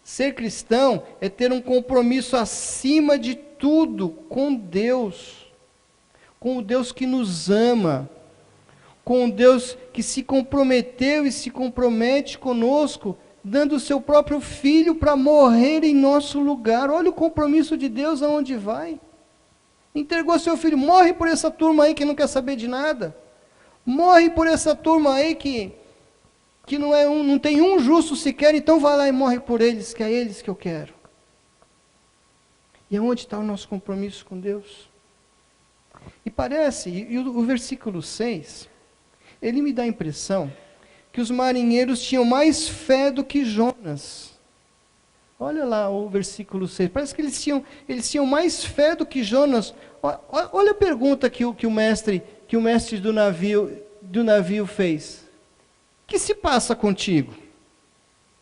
Ser cristão é ter um compromisso acima de tudo com Deus, com o Deus que nos ama, com o Deus que se comprometeu e se compromete conosco, dando o seu próprio filho para morrer em nosso lugar. Olha o compromisso de Deus aonde vai. Entregou seu filho, morre por essa turma aí que não quer saber de nada. Morre por essa turma aí que não tem um justo sequer, então vai lá e morre por eles, que é eles que eu quero. E aonde está o nosso compromisso com Deus? E parece, e o versículo 6, ele me dá a impressão que os marinheiros tinham mais fé do que Jonas. Olha lá o versículo 6, parece que eles tinham mais fé do que Jonas. Olha a pergunta que o mestre do navio fez. O que se passa contigo?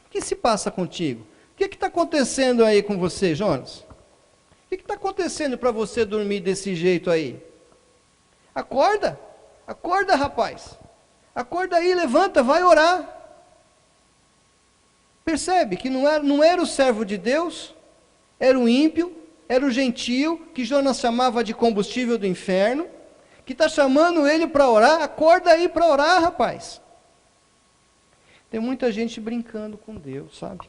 O que se passa contigo? O que está acontecendo aí com você, Jonas? O que está acontecendo para você dormir desse jeito aí? Acorda, rapaz. Acorda aí, levanta, vai orar. Percebe que não era o servo de Deus, era o ímpio, era o gentio, que Jonas chamava de combustível do inferno, que está chamando ele para orar. Acorda aí para orar, rapaz. Tem muita gente brincando com Deus, sabe?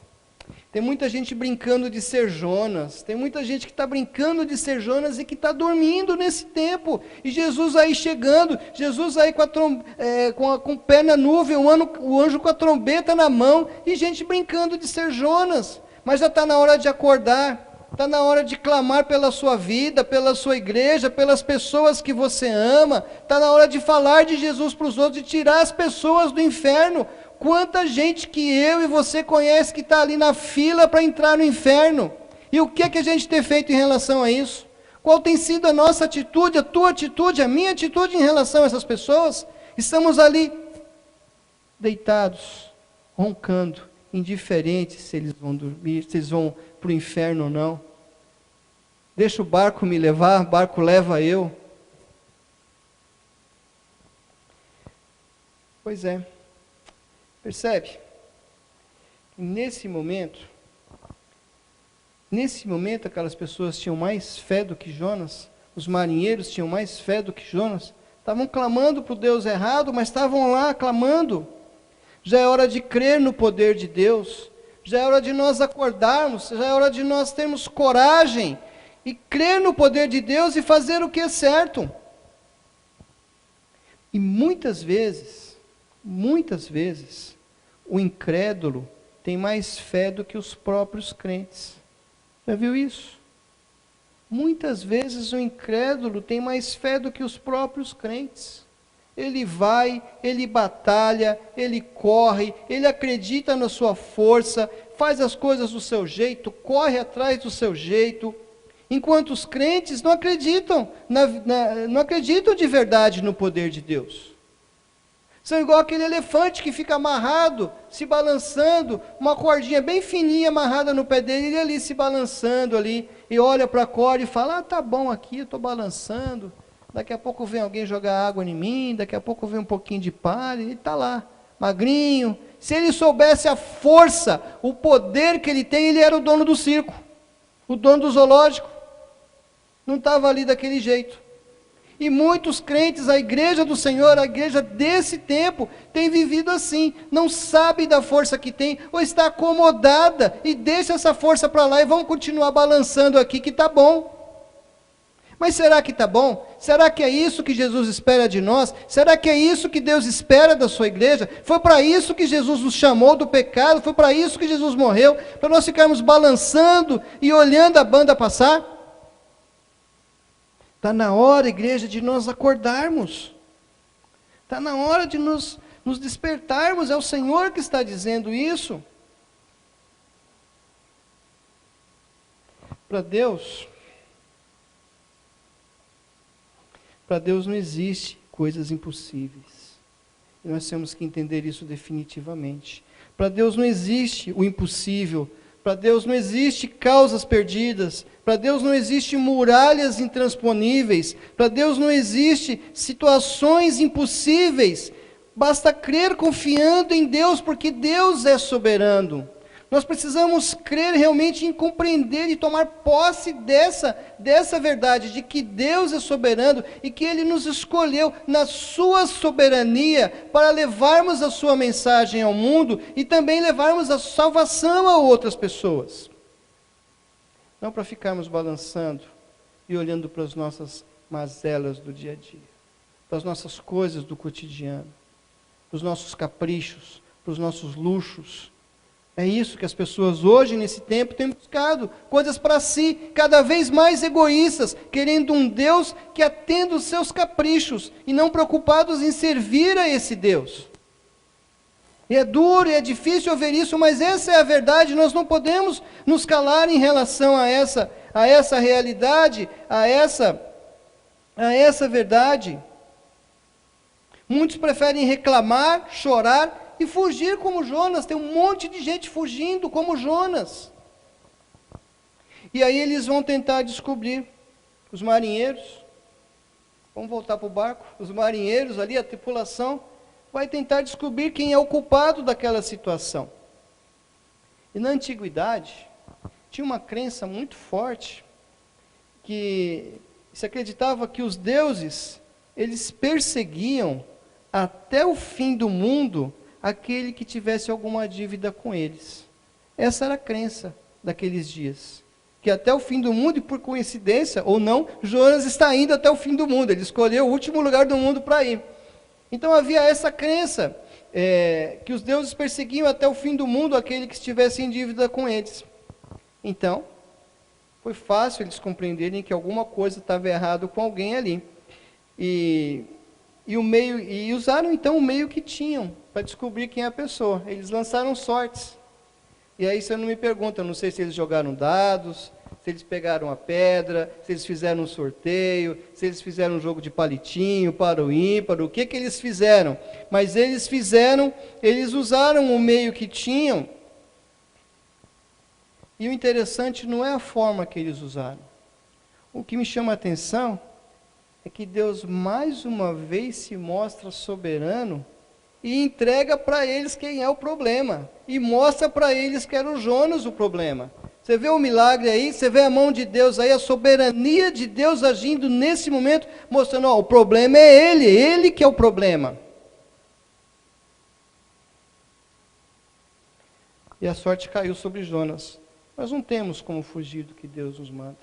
Tem muita gente brincando de ser Jonas. Tem muita gente que está brincando de ser Jonas e que está dormindo nesse tempo. E Jesus aí chegando, Jesus aí com o pé na nuvem, o anjo com a trombeta na mão, e gente brincando de ser Jonas. Mas já está na hora de acordar. Está na hora de clamar pela sua vida, pela sua igreja, pelas pessoas que você ama. Está na hora de falar de Jesus para os outros, de tirar as pessoas do inferno. Quanta gente que eu e você conhece que está ali na fila para entrar no inferno. E o que é que a gente tem feito em relação a isso? Qual tem sido a nossa atitude, a tua atitude, a minha atitude em relação a essas pessoas? Estamos ali deitados, roncando, indiferentes se eles vão dormir, se eles vão para o inferno ou não. Deixa o barco me levar, o barco leva eu. Pois é, percebe? Nesse momento aquelas pessoas tinham mais fé do que Jonas, os marinheiros tinham mais fé do que Jonas, estavam clamando para o Deus errado, mas estavam lá clamando. Já é hora de crer no poder de Deus, já é hora de nós acordarmos, já é hora de nós termos coragem e crer no poder de Deus e fazer o que é certo. E muitas vezes, o incrédulo tem mais fé do que os próprios crentes. Já viu isso? Muitas vezes o incrédulo tem mais fé do que os próprios crentes. Ele vai, ele batalha, ele corre, ele acredita na sua força, faz as coisas do seu jeito, corre atrás do seu jeito, enquanto os crentes não acreditam, não acreditam de verdade no poder de Deus. São igual aquele elefante que fica amarrado, se balançando, uma cordinha bem fininha amarrada no pé dele, ele ali se balançando ali, e olha para a corda e fala, tá bom aqui, eu estou balançando, daqui a pouco vem alguém jogar água em mim, daqui a pouco vem um pouquinho de palha, e está lá, magrinho. Se ele soubesse a força, o poder que ele tem, ele era o dono do circo, o dono do zoológico, não estava ali daquele jeito. E muitos crentes, a igreja do Senhor, a igreja desse tempo, tem vivido assim, não sabe da força que tem, ou está acomodada, e deixa essa força para lá, e vamos continuar balançando aqui, que está bom. Mas será que está bom? Será que é isso que Jesus espera de nós? Será que é isso que Deus espera da sua igreja? Foi para isso que Jesus nos chamou do pecado? Foi para isso que Jesus morreu? Para nós ficarmos balançando e olhando a banda passar? Está na hora, igreja, de nós acordarmos. Está na hora de nos despertarmos. É o Senhor que está dizendo isso. Para Deus não existe coisas impossíveis. E nós temos que entender isso definitivamente. Para Deus não existe o impossível. Para Deus não existe causas perdidas. Para Deus não existe muralhas intransponíveis. Para Deus não existe situações impossíveis. Basta crer confiando em Deus, porque Deus é soberano. Nós precisamos crer realmente em compreender e tomar posse dessa verdade, de que Deus é soberano e que Ele nos escolheu na sua soberania para levarmos a sua mensagem ao mundo e também levarmos a salvação a outras pessoas. Não para ficarmos balançando e olhando para as nossas mazelas do dia a dia, para as nossas coisas do cotidiano, para os nossos caprichos, para os nossos luxos. É isso que as pessoas hoje, nesse tempo, têm buscado. Coisas para si, cada vez mais egoístas, querendo um Deus que atenda os seus caprichos, e não preocupados em servir a esse Deus. E é duro, e é difícil ouvir isso, mas essa é a verdade. Nós não podemos nos calar em relação a essa realidade, a essa verdade. Muitos preferem reclamar, chorar, e fugir como Jonas. Tem um monte de gente fugindo como Jonas. E aí eles vão tentar descobrir, os marinheiros, vamos voltar para o barco, os marinheiros ali, a tripulação, vai tentar descobrir quem é o culpado daquela situação. E na antiguidade, tinha uma crença muito forte, que se acreditava que os deuses, eles perseguiam até o fim do mundo aquele que tivesse alguma dívida com eles. Essa era a crença daqueles dias. Que até o fim do mundo, e por coincidência ou não, Jonas está indo até o fim do mundo. Ele escolheu o último lugar do mundo para ir. Então havia essa crença, que os deuses perseguiam até o fim do mundo aquele que estivesse em dívida com eles. Então, foi fácil eles compreenderem que alguma coisa estava errado com alguém ali. E usaram então o meio que tinham para descobrir quem é a pessoa. Eles lançaram sortes. E aí você não me pergunta, eu não sei se eles jogaram dados, se se eles pegaram a pedra, se eles fizeram um sorteio, se eles fizeram um jogo de palitinho, para o ímpar, o que eles fizeram. Mas eles usaram o meio que tinham. E o interessante não é a forma que eles usaram. O que me chama a atenção é que Deus mais uma vez se mostra soberano e entrega para eles quem é o problema. E mostra para eles que era o Jonas o problema. Você vê o milagre aí, você vê a mão de Deus aí, a soberania de Deus agindo nesse momento, mostrando, ó, o problema é ele que é o problema. E a sorte caiu sobre Jonas. Nós não temos como fugir do que Deus nos manda.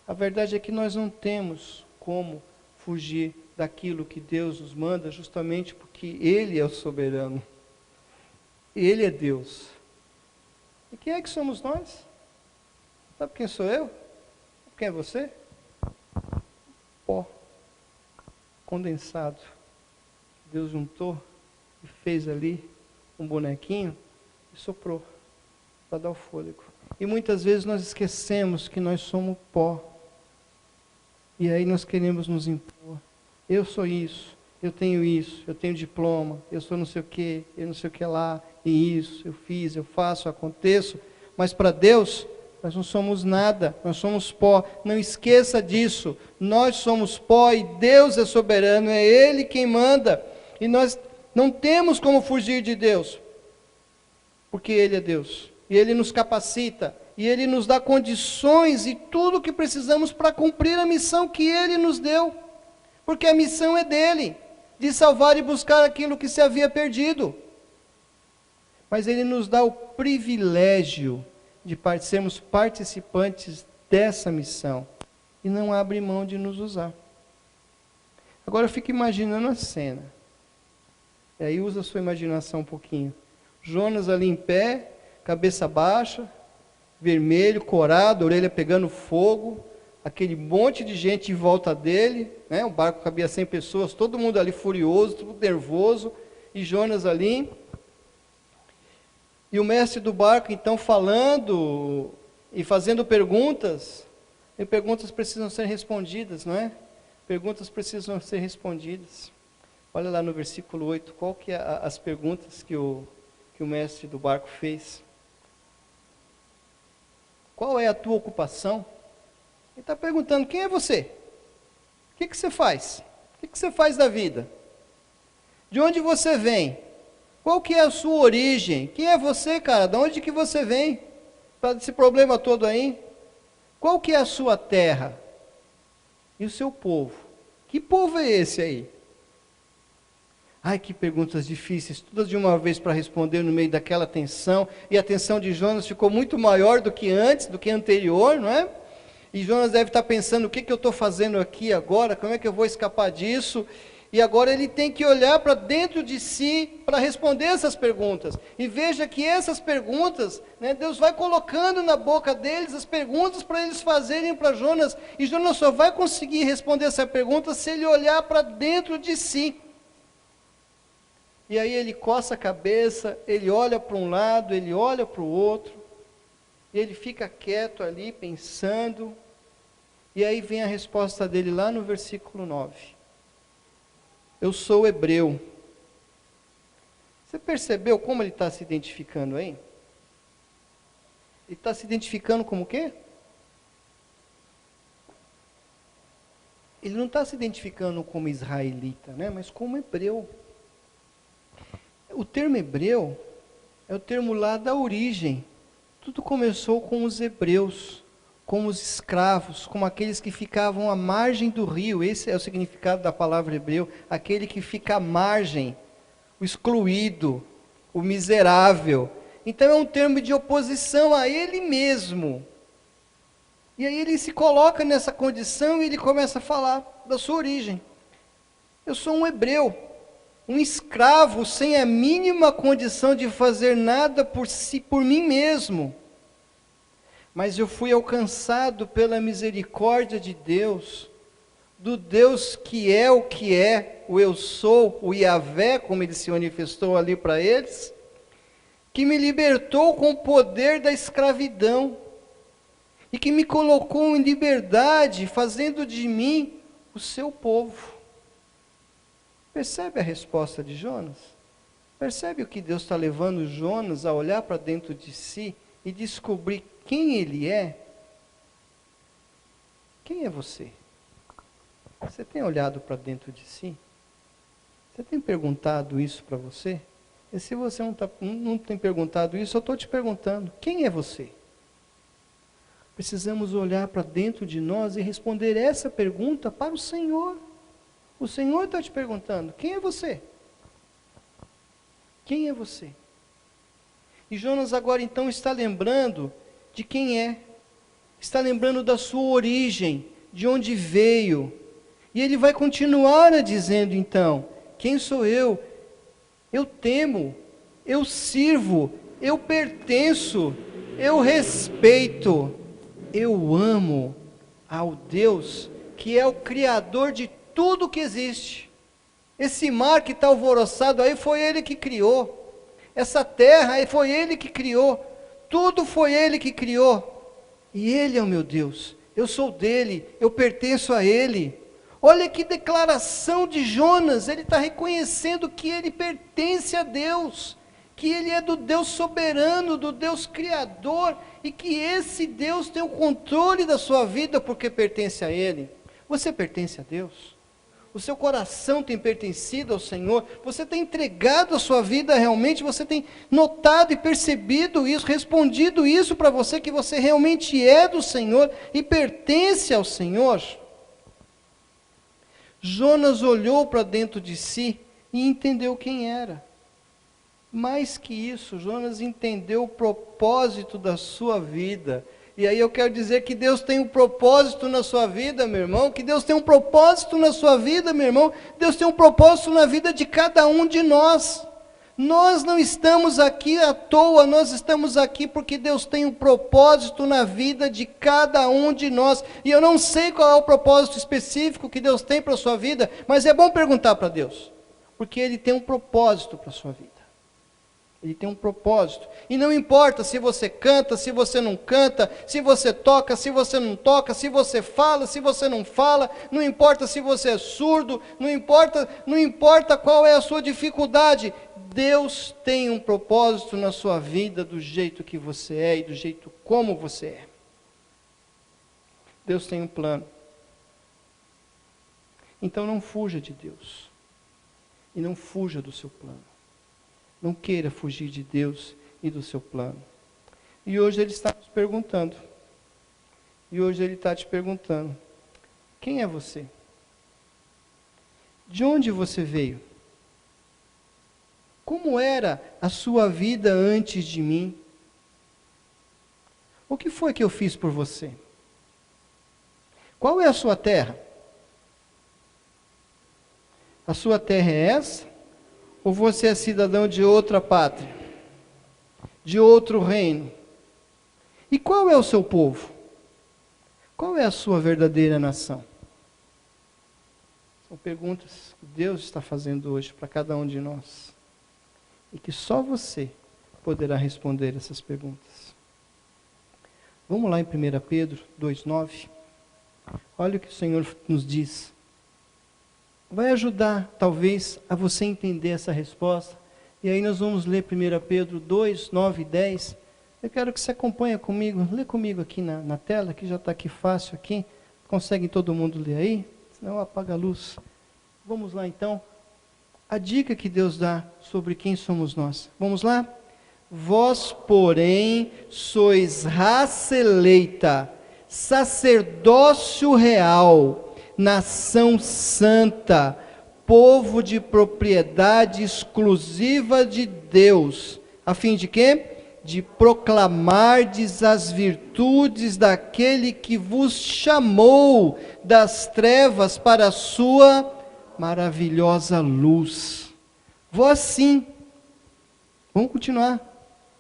A verdade é que nós não temos como fugir daquilo que Deus nos manda, justamente porque Ele é o soberano. Ele é Deus. E quem é que somos nós? Sabe quem sou eu? Quem é você? Pó condensado. Deus juntou e fez ali um bonequinho e soprou para dar o fôlego. E muitas vezes nós esquecemos que nós somos pó. E aí nós queremos nos impor. Eu sou isso, eu tenho diploma, eu sou não sei o que, eu não sei o que lá, e isso, eu fiz, eu faço, eu aconteço. Mas para Deus, nós não somos nada, nós somos pó. Não esqueça disso, nós somos pó e Deus é soberano, é Ele quem manda. E nós não temos como fugir de Deus, porque Ele é Deus. E Ele nos capacita, e Ele nos dá condições e tudo o que precisamos para cumprir a missão que Ele nos deu. Porque a missão é dEle, de salvar e buscar aquilo que se havia perdido. Mas Ele nos dá o privilégio de sermos participantes dessa missão. E não abre mão de nos usar. Agora eu fico imaginando a cena. E aí usa a sua imaginação um pouquinho. Jonas ali em pé, cabeça baixa, vermelho, corado, a orelha pegando fogo, aquele monte de gente em volta dele, né? O barco cabia 100 pessoas, todo mundo ali furioso, todo nervoso, e Jonas ali. E o mestre do barco então falando e fazendo perguntas, e perguntas precisam ser respondidas, não é? Perguntas precisam ser respondidas. Olha lá no versículo 8, qual que é as perguntas que o mestre do barco fez. Qual é a tua ocupação? Ele está perguntando, quem é você? O que você faz? O que você faz da vida? De onde você vem? Qual que é a sua origem? Quem é você, cara? De onde que você vem? Para esse problema todo aí? Qual que é a sua terra? E o seu povo? Que povo é esse aí? Ai, que perguntas difíceis, todas de uma vez para responder no meio daquela tensão. E a tensão de Jonas ficou muito maior do que antes, do que anterior, não é? E Jonas deve estar pensando, o que eu estou fazendo aqui agora? Como é que eu vou escapar disso? E agora ele tem que olhar para dentro de si para responder essas perguntas. E veja que essas perguntas, né, Deus vai colocando na boca deles as perguntas para eles fazerem para Jonas. E Jonas só vai conseguir responder essa pergunta se ele olhar para dentro de si. E aí ele coça a cabeça, ele olha para um lado, ele olha para o outro. E ele fica quieto ali, pensando. E aí vem a resposta dele lá no versículo 9. Eu sou hebreu. Você percebeu como ele está se identificando aí? Ele está se identificando como o quê? Ele não está se identificando como israelita, né? Mas como hebreu. O termo hebreu é o termo lá da origem. Tudo começou com os hebreus, como os escravos, como aqueles que ficavam à margem do rio. Esse é o significado da palavra hebreu, aquele que fica à margem, o excluído, o miserável. Então é um termo de oposição a ele mesmo. E aí ele se coloca nessa condição e ele começa a falar da sua origem. Eu sou um hebreu, um escravo sem a mínima condição de fazer nada por si, por mim mesmo. Mas eu fui alcançado pela misericórdia de Deus, do Deus que é o eu sou, o Yahvé, como ele se manifestou ali para eles, que me libertou com o poder da escravidão. e que me colocou em liberdade, fazendo de mim o seu povo. Percebe a resposta de Jonas? Percebe o que Deus está levando Jonas a olhar para dentro de si e descobrir quem ele é? Quem é você? Você tem olhado para dentro de si? Você tem perguntado isso para você? E se você não tem perguntado isso, eu estou te perguntando, quem é você? Precisamos olhar para dentro de nós e responder essa pergunta para o Senhor. O Senhor está te perguntando, quem é você? Quem é você? E Jonas agora então está lembrando de quem é. Está lembrando da sua origem, de onde veio. E ele vai continuar dizendo então, quem sou eu? Eu temo, eu sirvo, eu pertenço, eu respeito, eu amo ao Deus que é o Criador de tudo que existe. Esse mar que está alvoroçado aí foi Ele que criou. Essa terra aí foi Ele que criou. Tudo foi Ele que criou. E Ele é o meu Deus. Eu sou dele, eu pertenço a Ele. Olha que declaração de Jonas. Ele está reconhecendo que ele pertence a Deus. Que ele é do Deus soberano, do Deus criador. E que esse Deus tem o controle da sua vida porque pertence a Ele. Você pertence a Deus? O seu coração tem pertencido ao Senhor? Você tem entregado a sua vida realmente? Você tem notado e percebido isso, respondido isso para você, que você realmente é do Senhor e pertence ao Senhor? Jonas olhou para dentro de si e entendeu quem era. Mais que isso, Jonas entendeu o propósito da sua vida. E aí eu quero dizer que Deus tem um propósito na sua vida, meu irmão, que Deus tem um propósito na sua vida, meu irmão, Deus tem um propósito na vida de cada um de nós. Nós não estamos aqui à toa, nós estamos aqui porque Deus tem um propósito na vida de cada um de nós. E eu não sei qual é o propósito específico que Deus tem para a sua vida, mas é bom perguntar para Deus, porque Ele tem um propósito para a sua vida. Ele tem um propósito. E não importa se você canta, se você não canta, se você toca, se você não toca, se você fala, se você não fala, não importa se você é surdo, não importa qual é a sua dificuldade. Deus tem um propósito na sua vida do jeito que você é e do jeito como você é. Deus tem um plano. Então não fuja de Deus. E não fuja do seu plano. Não queira fugir de Deus e do seu plano. E hoje Ele está nos perguntando. E hoje Ele está te perguntando. Quem é você? De onde você veio? Como era a sua vida antes de mim? O que foi que eu fiz por você? Qual é a sua terra? A sua terra é essa? Ou você é cidadão de outra pátria? De outro reino? E qual é o seu povo? Qual é a sua verdadeira nação? São perguntas que Deus está fazendo hoje para cada um de nós. E que só você poderá responder essas perguntas. Vamos lá em 1 Pedro 2,9. Olha o que o Senhor nos diz. Vai ajudar, talvez, a você entender essa resposta. E aí nós vamos ler 1 Pedro 2, 9 e 10. Eu quero que você acompanhe comigo. Lê comigo aqui na tela, que já está aqui fácil aqui. Consegue todo mundo ler aí? Senão apaga a luz. Vamos lá então. A dica que Deus dá sobre quem somos nós. Vamos lá? Vós, porém, sois raça eleita, sacerdócio real, nação santa, povo de propriedade exclusiva de Deus, a fim de quê? De proclamardes as virtudes daquele que vos chamou das trevas para a sua maravilhosa luz. Vós sim, vamos continuar,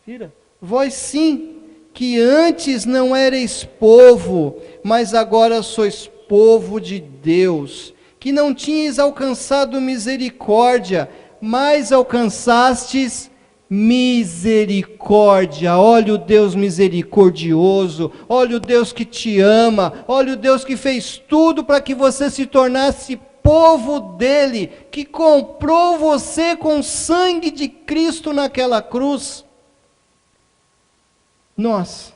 vira. Vós sim, que antes não erais povo, mas agora sois povo de Deus, que não tinhas alcançado misericórdia, mas alcançastes Misericórdia, olha o Deus misericordioso, olha o Deus que te ama, olha o Deus que fez tudo para que você se tornasse povo dele, que comprou você com o sangue de Cristo naquela cruz. Nós,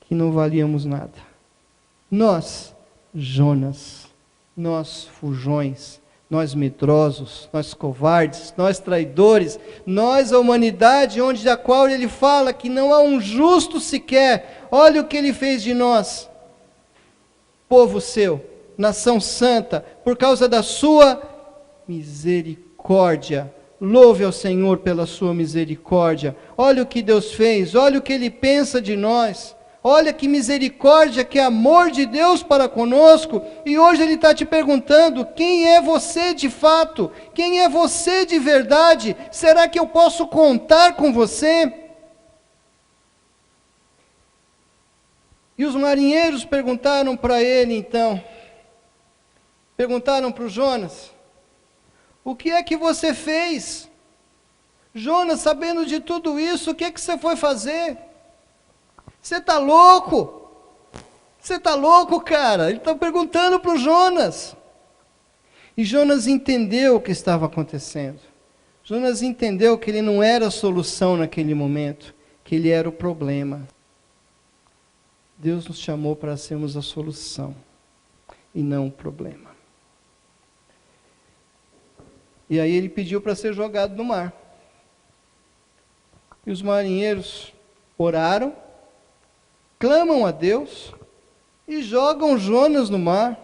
que não valíamos nada, nós, Jonas, nós, fujões, nós medrosos, nós covardes, nós traidores, nós a humanidade da qual ele fala que não há um justo sequer, olha o que ele fez de nós, povo seu, nação santa, por causa da sua misericórdia. Louve ao Senhor pela sua misericórdia. Olha o que Deus fez, olha o que ele pensa de nós. Olha que misericórdia, que amor de Deus para conosco. E hoje Ele está te perguntando, quem é você de fato? Quem é você de verdade? Será que eu posso contar com você? E os marinheiros perguntaram para ele então, perguntaram para o Jonas, o que é que você fez? Jonas, sabendo de tudo isso, o que é que você foi fazer? Você está louco? Você está louco, cara? Ele está perguntando para o Jonas. E Jonas entendeu o que estava acontecendo. Jonas entendeu que ele não era a solução naquele momento, que ele era o problema. Deus nos chamou para sermos a solução e não o problema. E aí ele pediu para ser jogado no mar. E os marinheiros oraram, clamam a Deus e jogam Jonas no mar.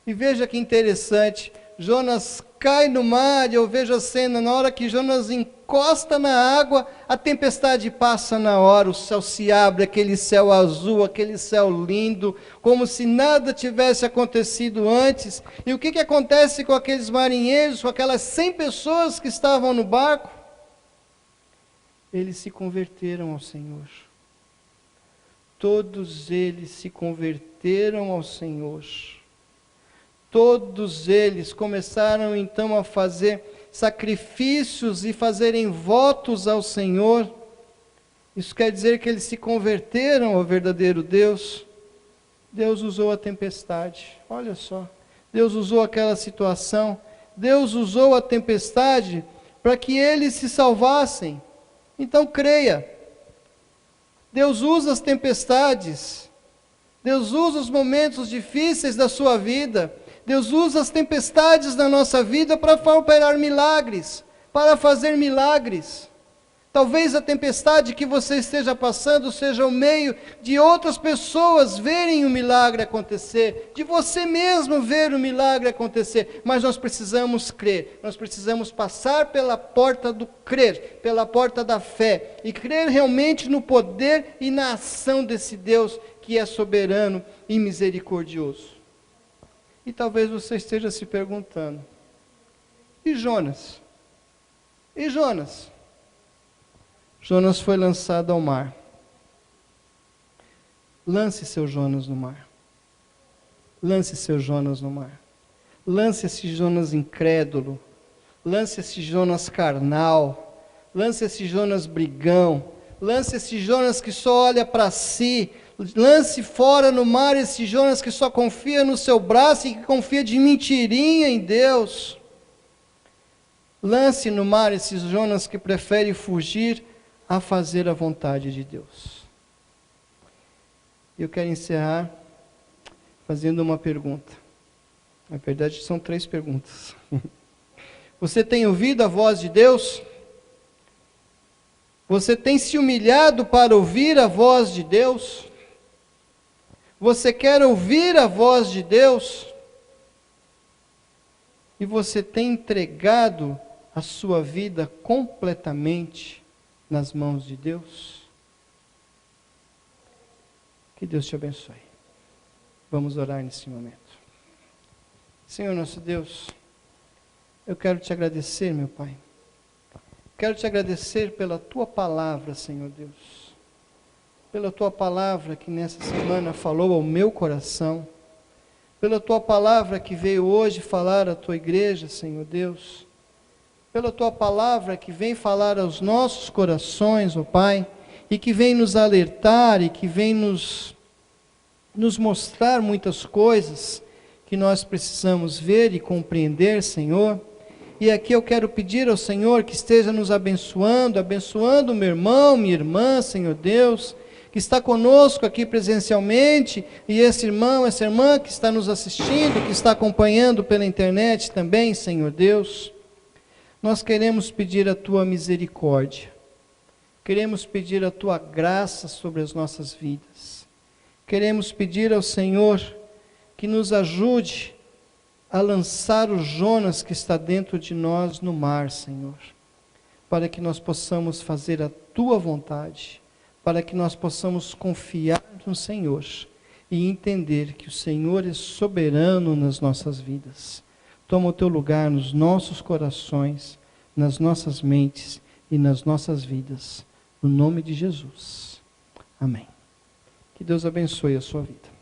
E veja que interessante, Jonas cai no mar, e eu vejo a cena, na hora que Jonas encosta na água, a tempestade passa na hora, o céu se abre, aquele céu azul, aquele céu lindo, como se nada tivesse acontecido antes. E o que acontece com aqueles marinheiros, com aquelas 100 pessoas que estavam no barco? Eles se converteram ao Senhor. Todos eles se converteram ao Senhor. Todos eles começaram então a fazer sacrifícios e fazerem votos ao Senhor. Isso quer dizer que eles se converteram ao verdadeiro Deus. Deus usou a tempestade, olha só. Deus usou aquela situação. Deus usou a tempestade para que eles se salvassem. Então creia. Deus usa as tempestades, Deus usa os momentos difíceis da sua vida, Deus usa as tempestades da nossa vida para operar milagres, para fazer milagres. Talvez a tempestade que você esteja passando seja o meio de outras pessoas verem o milagre acontecer, de você mesmo ver o milagre acontecer, mas nós precisamos crer, nós precisamos passar pela porta do crer, pela porta da fé, e crer realmente no poder e na ação desse Deus que é soberano e misericordioso. E talvez você esteja se perguntando, e Jonas? E Jonas? Jonas foi lançado ao mar. Lance seu Jonas no mar. Lance seu Jonas no mar. Lance esse Jonas incrédulo. Lance esse Jonas carnal. Lance esse Jonas brigão. Lance esse Jonas que só olha para si. Lance fora no mar esse Jonas que só confia no seu braço e que confia de mentirinha em Deus. Lance no mar esses Jonas que prefere fugir a fazer a vontade de Deus. Eu quero encerrar fazendo uma pergunta. Na verdade, são 3 perguntas. Você tem ouvido a voz de Deus? Você tem se humilhado para ouvir a voz de Deus? Você quer ouvir a voz de Deus? E você tem entregado a sua vida completamente nas mãos de Deus? Que Deus te abençoe. Vamos orar nesse momento. Senhor nosso Deus, eu quero te agradecer, meu Pai. Quero te agradecer pela tua palavra, Senhor Deus. Pela tua palavra que nessa semana falou ao meu coração. Pela tua palavra que veio hoje falar à tua igreja, Senhor Deus. pela tua palavra que vem falar aos nossos corações, ó Pai, e que vem nos alertar e que vem nos mostrar muitas coisas que nós precisamos ver e compreender, Senhor. E aqui eu quero pedir ao Senhor que esteja nos abençoando, abençoando meu irmão, minha irmã, Senhor Deus, que está conosco aqui presencialmente, e esse irmão, essa irmã que está nos assistindo, que está acompanhando pela internet também, Senhor Deus. Nós queremos pedir a tua misericórdia, queremos pedir a tua graça sobre as nossas vidas, queremos pedir ao Senhor que nos ajude a lançar o Jonas que está dentro de nós no mar, Senhor, para que nós possamos fazer a tua vontade, para que nós possamos confiar no Senhor e entender que o Senhor é soberano nas nossas vidas. Toma o teu lugar nos nossos corações, nas nossas mentes e nas nossas vidas, no nome de Jesus. Amém. Que Deus abençoe a sua vida.